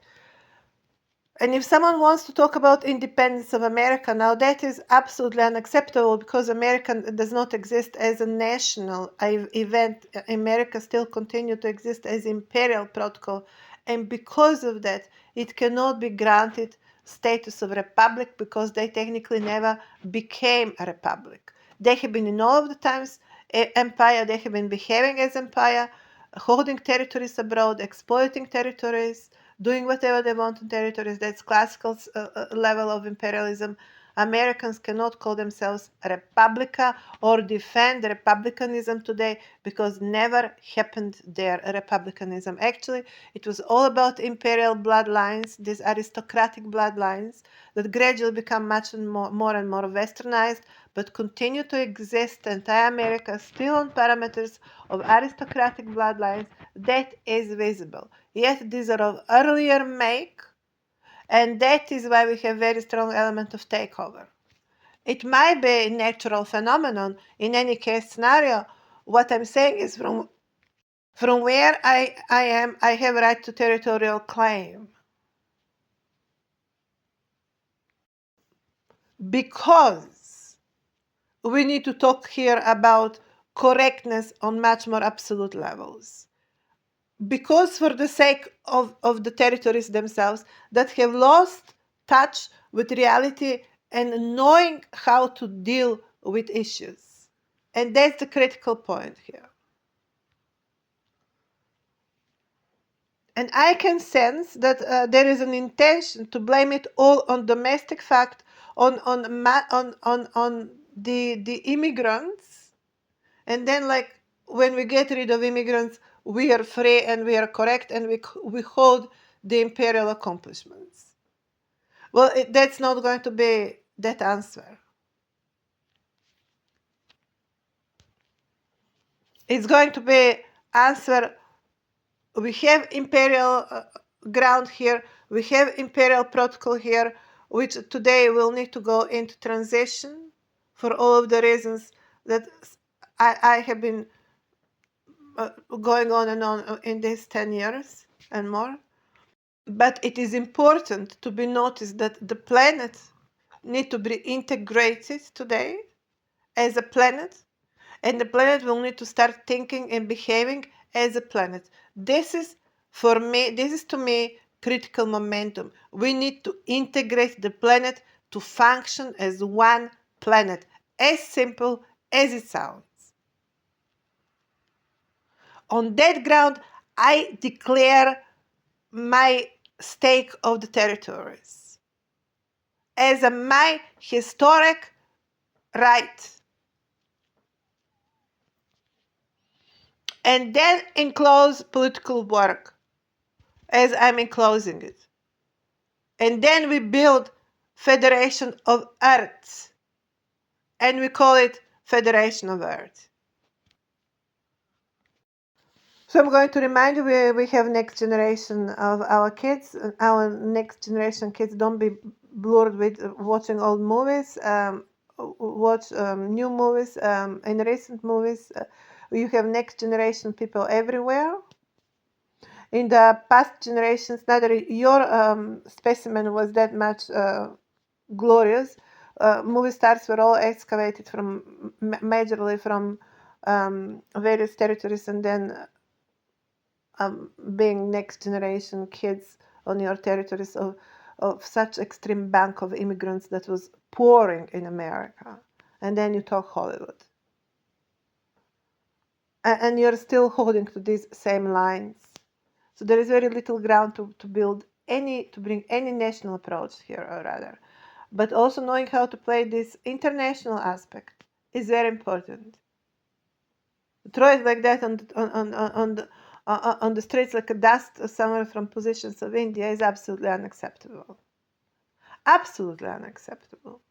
And if someone wants to talk about independence of America now, that is absolutely unacceptable, because America does not exist as a national event. America still continues to exist as imperial protocol, and because of that, it cannot be granted status of republic, because they technically never became a republic. They have been in all of the times empire. They have been behaving as empire, holding territories abroad, exploiting territories, doing whatever they want in territories. That's classical level of imperialism. Americans cannot call themselves a republica or defend republicanism today, because never happened there a republicanism. Actually, it was all about imperial bloodlines, these aristocratic bloodlines that gradually become much more and more westernized, but continue to exist. Entire America still on parameters of aristocratic bloodlines. That is visible. Yet these are of earlier make, and that is why we have very strong element of takeover. It might be a natural phenomenon. In any case scenario, what I'm saying is from where I am, I have right to territorial claim. Because we need to talk here about correctness on much more absolute levels. Because for the sake of the territories themselves that have lost touch with reality and knowing how to deal with issues. And that's the critical point here. And I can sense that there is an intention to blame it all on domestic fact on the immigrants, and then like when we get rid of immigrants, we are free and we are correct and we hold the imperial accomplishments. Well, that's not going to be that answer. It's going to be answer. We have imperial ground here. We have imperial protocol here, which today will need to go into transition for all of the reasons that I have been going on and on in these 10 years and more. But it is important to be noticed that the planet need to be integrated today as a planet, and the planet will need to start thinking and behaving as a planet. This is to me critical momentum. We need to integrate the planet to function as one planet, as simple as it sounds. On that ground, I declare my stake of the territories as my historic right. And then enclose political work as I'm enclosing it. And then we build Federation of Earth, and we call it Federation of Earth. So I'm going to remind you, we have next generation of our kids. Our next generation kids, don't be blurred with watching old movies. Watch new movies and recent movies. You have next generation people everywhere. In the past generations, neither your specimen was that much glorious. Movie stars were all excavated from majorly from various territories, and then being next generation kids on your territories of such extreme bank of immigrants that was pouring in America. And then you talk Hollywood. And you're still holding to these same lines. So there is very little ground to bring any national approach here, or rather. But also knowing how to play this international aspect is very important. Throw it like that on the streets like a dust somewhere from positions of India is absolutely unacceptable. Absolutely unacceptable.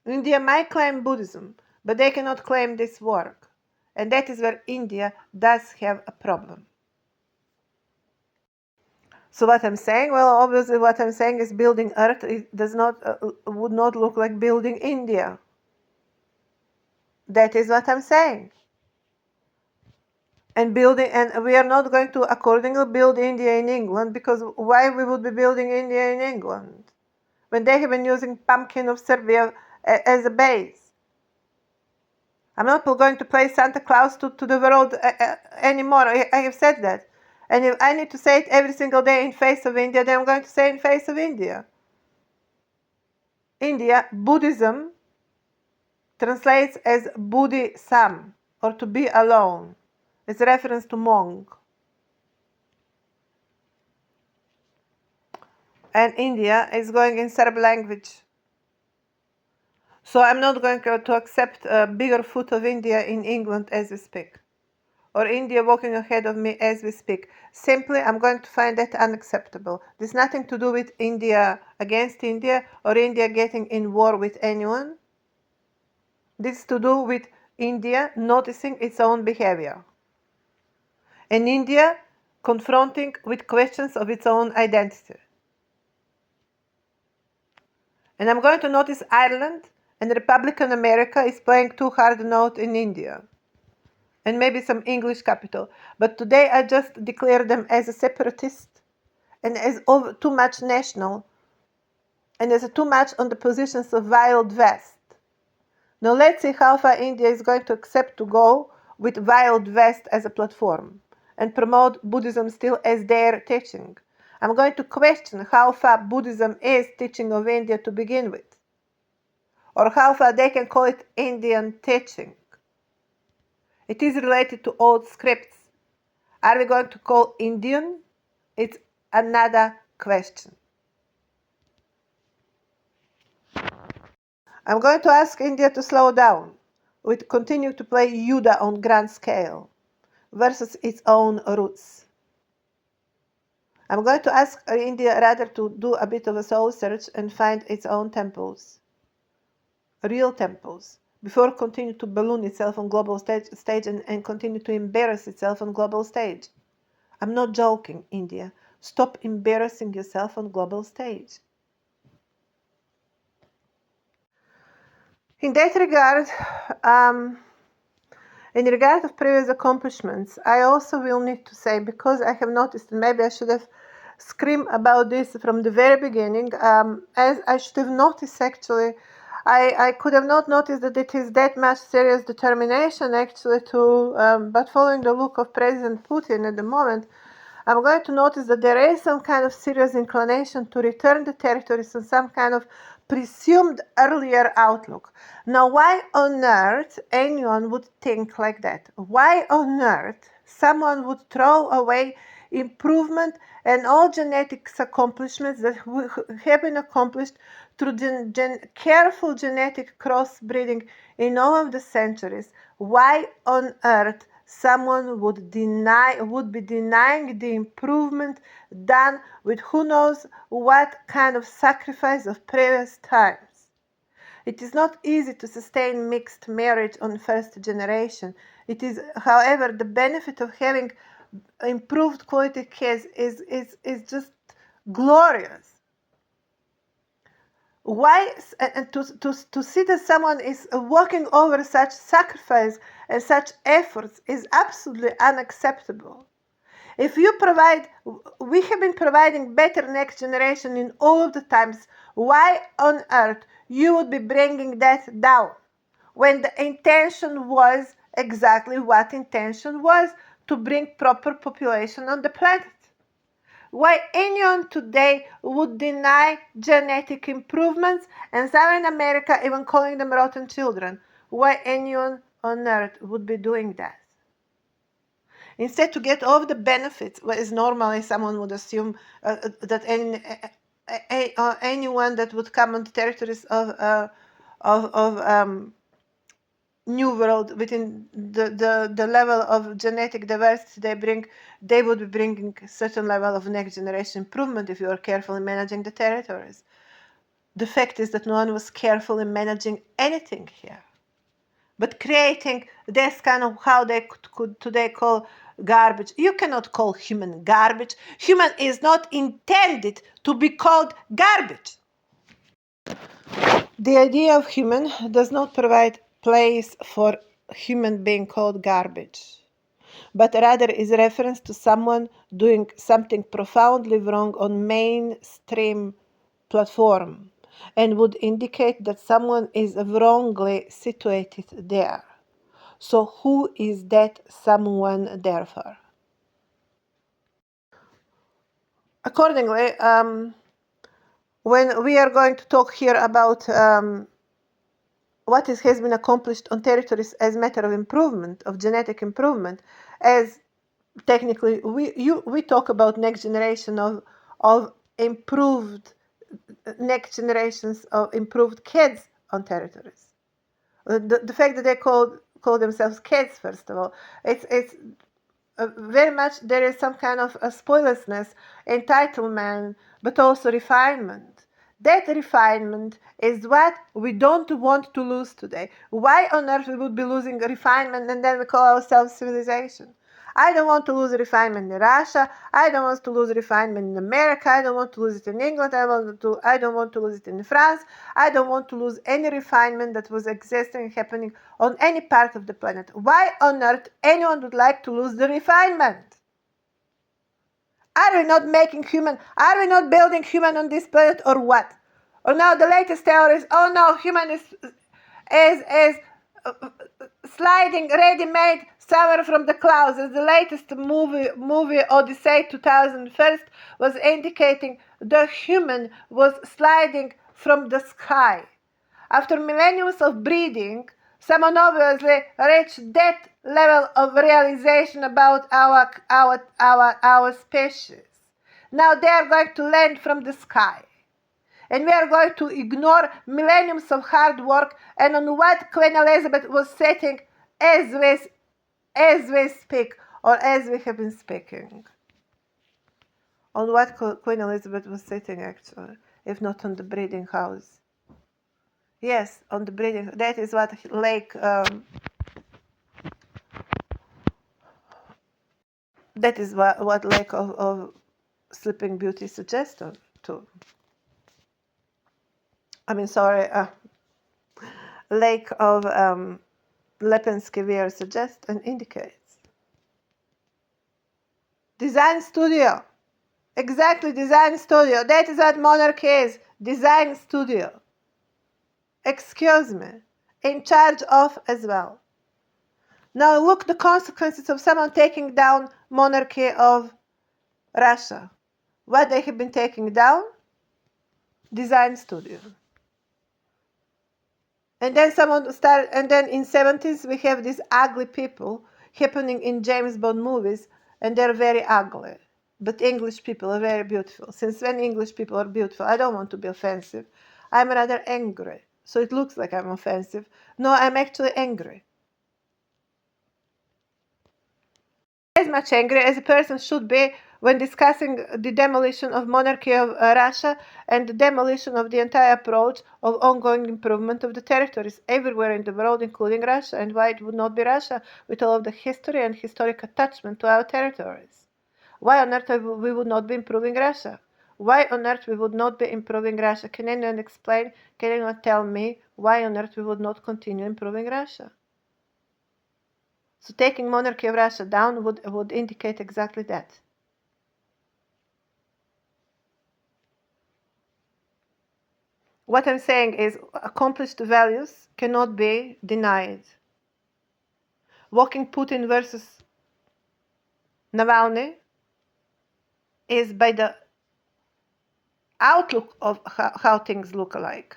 India might claim Buddhism, but they cannot claim this work. And that is where India does have a problem. So what I'm saying? Well, obviously what I'm saying is building Earth would not look like building India. That is what I'm saying. And we are not going to accordingly build India in England, because why we would be building India in England when they have been using pumpkin of Serbia as a base? I'm not going to play Santa Claus to the world anymore. I have said that. And if I need to say it every single day in face of India, then I'm going to say in face of India. India, Buddhism translates as Buddhi-sam, or to be alone. It's a reference to monk. And India is going in Serb language. So I'm not going to accept a bigger foot of India in England as we speak, or India walking ahead of me as we speak. Simply, I'm going to find that unacceptable. There's nothing to do with India against India, or India getting in war with anyone. This is to do with India noticing its own behavior, and India confronting with questions of its own identity. And I'm going to notice Ireland and Republican America is playing too hard a note in India. And maybe some English capital. But today I just declare them as a separatist and as too much national, and as too much on the positions of Wild West. Now let's see how far India is going to accept to go with Wild West as a platform and promote Buddhism still as their teaching. I'm going to question how far Buddhism is teaching of India to begin with, or how far they can call it Indian teaching. It is related to old scripts. Are we going to call Indian? It's another question. I'm going to ask India to slow down with continue to play Yuddha on grand scale versus its own roots. I'm going to ask India rather to do a bit of a soul search and find its own temples, real temples, before continue to balloon itself on global stage and continue to embarrass itself on global stage. I'm not joking, India. Stop embarrassing yourself on global stage. In that regard, in regard of previous accomplishments, I also will need to say, because I have noticed, and maybe I should have screamed about this from the very beginning, as I should have noticed actually, I could have not noticed that it is that much serious determination actually to, but following the look of President Putin at the moment, I'm going to notice that there is some kind of serious inclination to return the territories on some kind of presumed earlier outlook. Now, why on earth anyone would think like that? Why on earth someone would throw away improvement and all genetics accomplishments that have been accomplished through careful genetic crossbreeding in all of the centuries? Why on earth someone would be denying the improvement done with who knows what kind of sacrifice of previous times? It is not easy to sustain mixed marriage on first generation. It is, however, the benefit of having improved quality kids is just glorious. Why, and to see that someone is walking over such sacrifice and such efforts is absolutely unacceptable. If you provide, we have been providing better next generation in all of the times, why on earth you would be bringing that down when the intention was exactly what intention was, to bring proper population on the planet? Why anyone today would deny genetic improvements, and Southern America even calling them rotten children? Why anyone on earth would be doing that? Instead, to get all the benefits, whereas normally someone would assume that anyone that would come on the territories of New World within the level of genetic diversity they bring, they would be bringing a certain level of next generation improvement if you are carefully managing the territories. The fact is that no one was carefully managing anything here, but creating this kind of how they could today call garbage. You cannot call human garbage. Human is not intended to be called garbage. The idea of human does not provide place for human being called garbage, but rather is reference to someone doing something profoundly wrong on mainstream platform, and would indicate that someone is wrongly situated there. So who is that someone therefore? Accordingly, when we are going to talk here about what has been accomplished on territories as matter of improvement, of genetic improvement, as technically we talk about next generation of improved next generations of improved kids on territories. The fact that they call themselves kids, first of all, it's very much there is some kind of a spoilelessness, entitlement, but also refinement. That refinement is what we don't want to lose today. Why on earth we would be losing refinement and then we call ourselves civilization? I don't want to lose refinement in Russia. I don't want to lose refinement in America. I don't want to lose it in England. I don't want to lose it in France. I don't want to lose any refinement that was existing and happening on any part of the planet. Why on earth anyone would like to lose the refinement? Are we not making human? Are we not building human on this planet, or what? Or now the latest theory is, oh no, human is sliding ready-made somewhere from the clouds. As the latest movie Odyssey 2001 was indicating, the human was sliding from the sky. After millennia of breeding, someone obviously reached that level of realization about our species. Now they are going to land from the sky. And we are going to ignore millenniums of hard work and on what Queen Elizabeth was setting as we speak, or as we have been speaking. On what Queen Elizabeth was sitting, actually, if not on the breeding house. Yes, on the breeding. That is what Lake. That is what Lake of Sleeping Beauty suggested too. I mean, sorry, Lake of Lepensky Weir suggests and indicates. Design studio. Exactly, design studio. That is what monarchy is. Design studio. Excuse me. In charge of as well. Now look the consequences of someone taking down monarchy of Russia. What they have been taking down? Design studio. And then and then in 70s we have these ugly people happening in James Bond movies, and they're very ugly. But English people are very beautiful. Since when English people are beautiful? I don't want to be offensive. I'm rather angry. So it looks like I'm offensive. No, I'm actually angry. As much angry as a person should be when discussing the demolition of monarchy of Russia and the demolition of the entire approach of ongoing improvement of the territories everywhere in the world, including Russia, and why it would not be Russia with all of the history and historic attachment to our territories. Why on earth we would not be improving Russia? Why on earth we would not be improving Russia? Can anyone explain? Can anyone tell me why on earth we would not continue improving Russia? So taking monarchy of Russia down would indicate exactly that. What I'm saying is accomplished values cannot be denied. Walking Putin versus Navalny is by the outlook of how things look alike.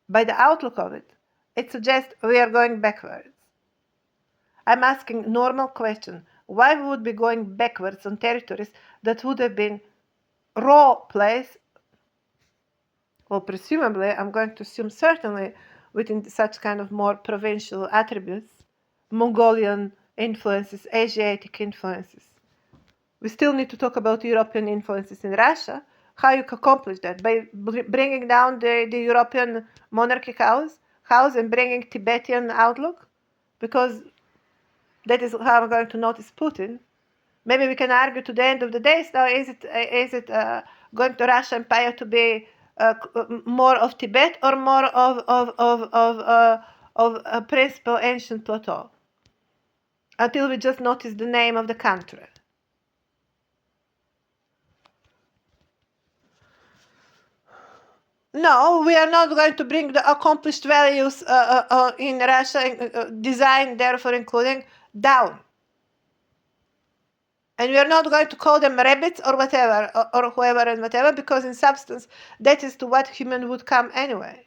By the outlook of it, it suggests we are going backwards. I'm asking normal question. Why we would be going backwards on territories that would have been raw place? Well, presumably, I'm going to assume certainly within such kind of more provincial attributes, Mongolian influences, Asiatic influences. We still need to talk about European influences in Russia. How you accomplish that? By bringing down the European monarchic house and bringing Tibetan outlook? Because that is how I'm going to notice Putin. Maybe we can argue to the end of the day. Now, is it going to Russia Empire to be more of Tibet or more of principal ancient plateau? Until we just notice the name of the country. No, we are not going to bring the accomplished values in Russia, design, therefore including, down. And we are not going to call them rabbits or whatever, or whoever and whatever, because in substance, that is to what human would come anyway.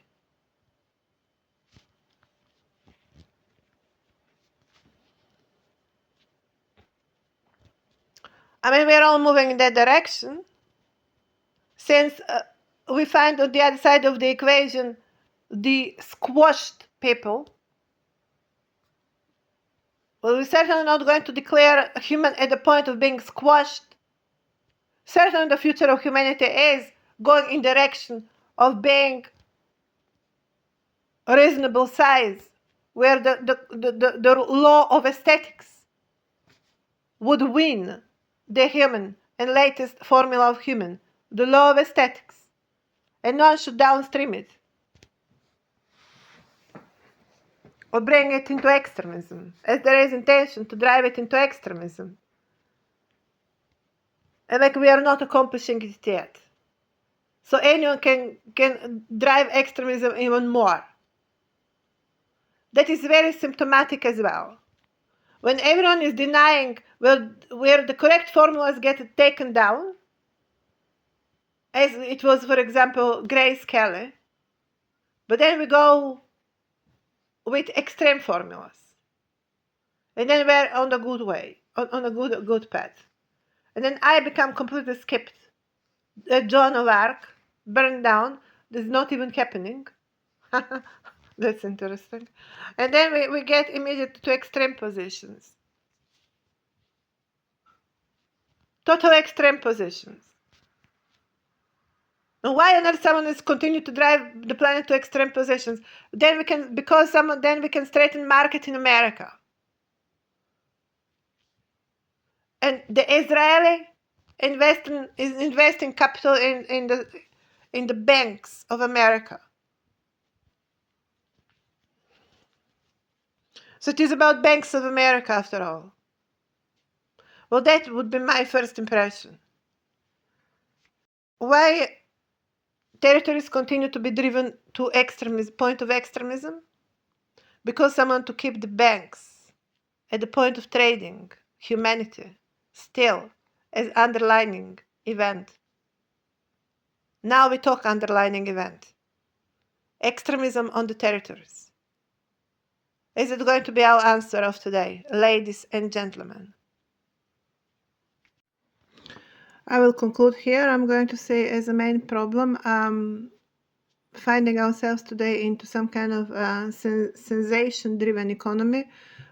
I mean, we are all moving in that direction. Since we find on the other side of the equation the squashed people, well, we're certainly not going to declare a human at the point of being squashed. Certainly the future of humanity is going in direction of being a reasonable size, where the law of aesthetics would win the human and latest formula of human, the law of aesthetics, and no one should downstream it or bring it into extremism, as there is intention to drive it into extremism. And like we are not accomplishing it yet. So anyone can drive extremism even more. That is very symptomatic as well. When everyone is denying where the correct formulas get taken down, as it was, for example, Grace Kelly, but then we go with extreme formulas. And then we're on the good way, on a good path. And then I become completely skipped Joan of Arc burned down. That's not even happening. That's interesting. And then we get immediate to extreme positions. Total extreme positions. And why on earth someone is continue to drive the planet to extreme positions? Then we can, because someone, then we can straighten market in America. And the Israeli is investing capital in the banks of America. So it is about banks of America after all. Well, that would be my first impression. Why territories continue to be driven to extremism, point of extremism? Because someone to keep the banks at the point of trading humanity still as underlining event. Now we talk underlining event. Extremism on the territories. Is it going to be our answer of today, ladies and gentlemen? I will conclude here. I'm going to say as a main problem, finding ourselves today into some kind of sensation-driven economy,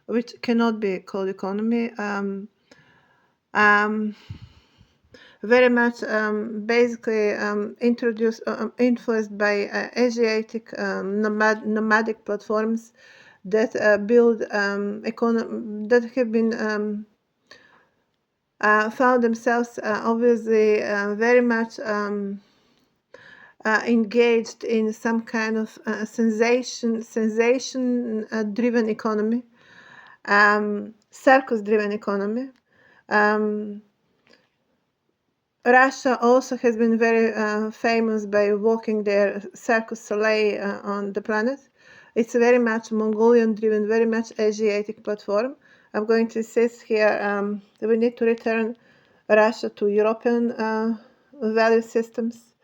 which cannot be called economy. Very much basically influenced by Asiatic nomadic platforms that build that have been found themselves obviously very much engaged in some kind of sensation driven economy, circus driven economy. Russia also has been very famous by walking their Circus Soleil on the planet. It's very much Mongolian driven, very much Asiatic platform. I'm going to insist here that we need to return Russia to European value systems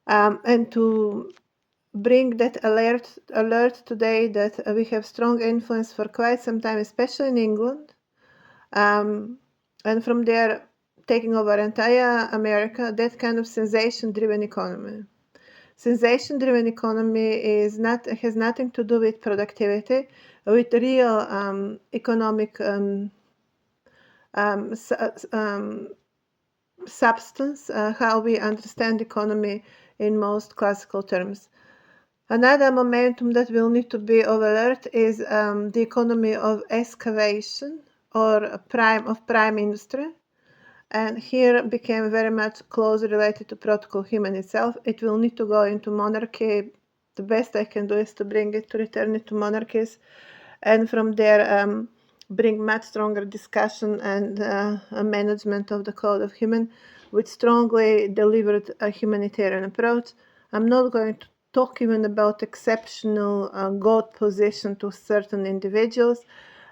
and to bring that alert today that we have strong influence for quite some time, especially in England. And from there, taking over entire America, that kind of sensation-driven economy. Sensation-driven economy has nothing to do with productivity, with real economic substance, how we understand economy in most classical terms. Another momentum that will need to be of alert is the economy of excavation or prime industry. And here became very much closely related to protocol human itself. It will need to go into monarchy. The best I can do is to bring it, to return it to monarchies, and from there bring much stronger discussion and a management of the code of human, with strongly delivered a humanitarian approach. I'm not going to talk even about exceptional God position to certain individuals.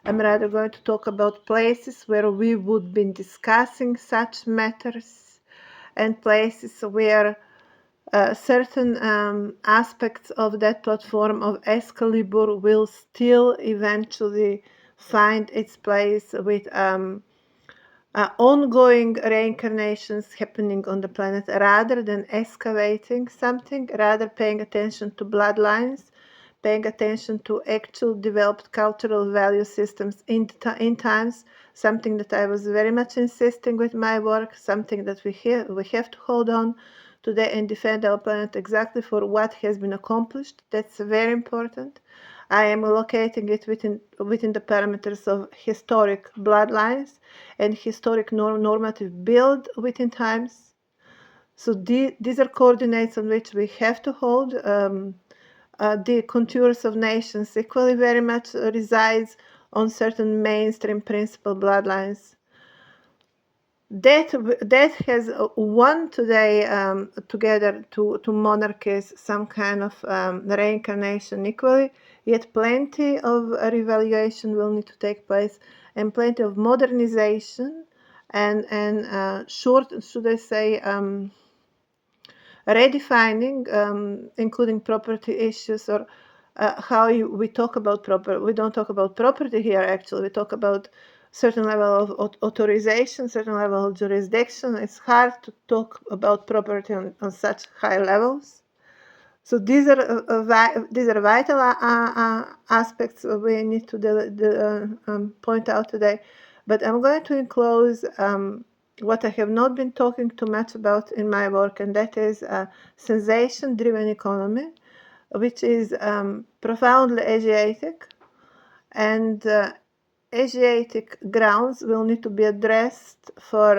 I'm rather going to talk about places where we would be discussing such matters and places where certain aspects of that platform of Excalibur will still eventually find its place with ongoing reincarnations happening on the planet, rather than excavating something, rather paying attention to bloodlines, paying attention to actual developed cultural value systems in times, something that I was very much insisting with my work, something that we have to hold on today and defend our planet exactly for what has been accomplished. That's very important. I am locating it within the parameters of historic bloodlines and historic normative build within times. So these are coordinates on which we have to hold. The contours of nations equally very much resides on certain mainstream principle bloodlines. That has won today together to monarchies some kind of reincarnation equally, yet plenty of revaluation will need to take place, and plenty of modernization and should I say redefining, including property issues, or we talk about property. We don't talk about property here, actually. We talk about certain level of authorization, certain level of jurisdiction. It's hard to talk about property on such high levels. So these are vital aspects we need to point out today. But I'm going to enclose what I have not been talking too much about in my work, and that is sensation-driven economy, which is profoundly Asiatic, and Asiatic grounds will need to be addressed for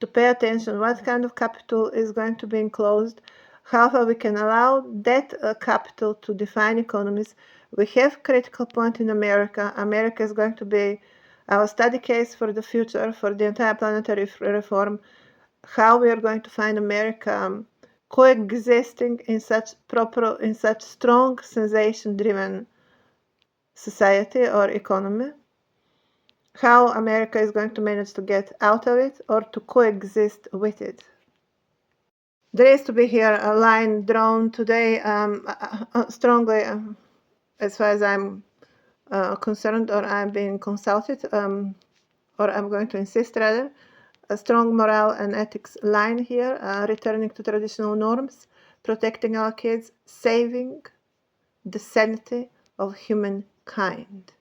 to pay attention what kind of capital is going to be enclosed, how far we can allow that capital to define economies. We have critical point in America. America is going to be our study case for the future, for the entire planetary reform, how we are going to find America coexisting in such strong sensation-driven society or economy, how America is going to manage to get out of it or to coexist with it. There is to be here a line drawn today strongly, as far as I'm concerned, or I'm being consulted, or I'm going to insist rather, a strong moral and ethics line here, returning to traditional norms, protecting our kids, saving the sanity of humankind.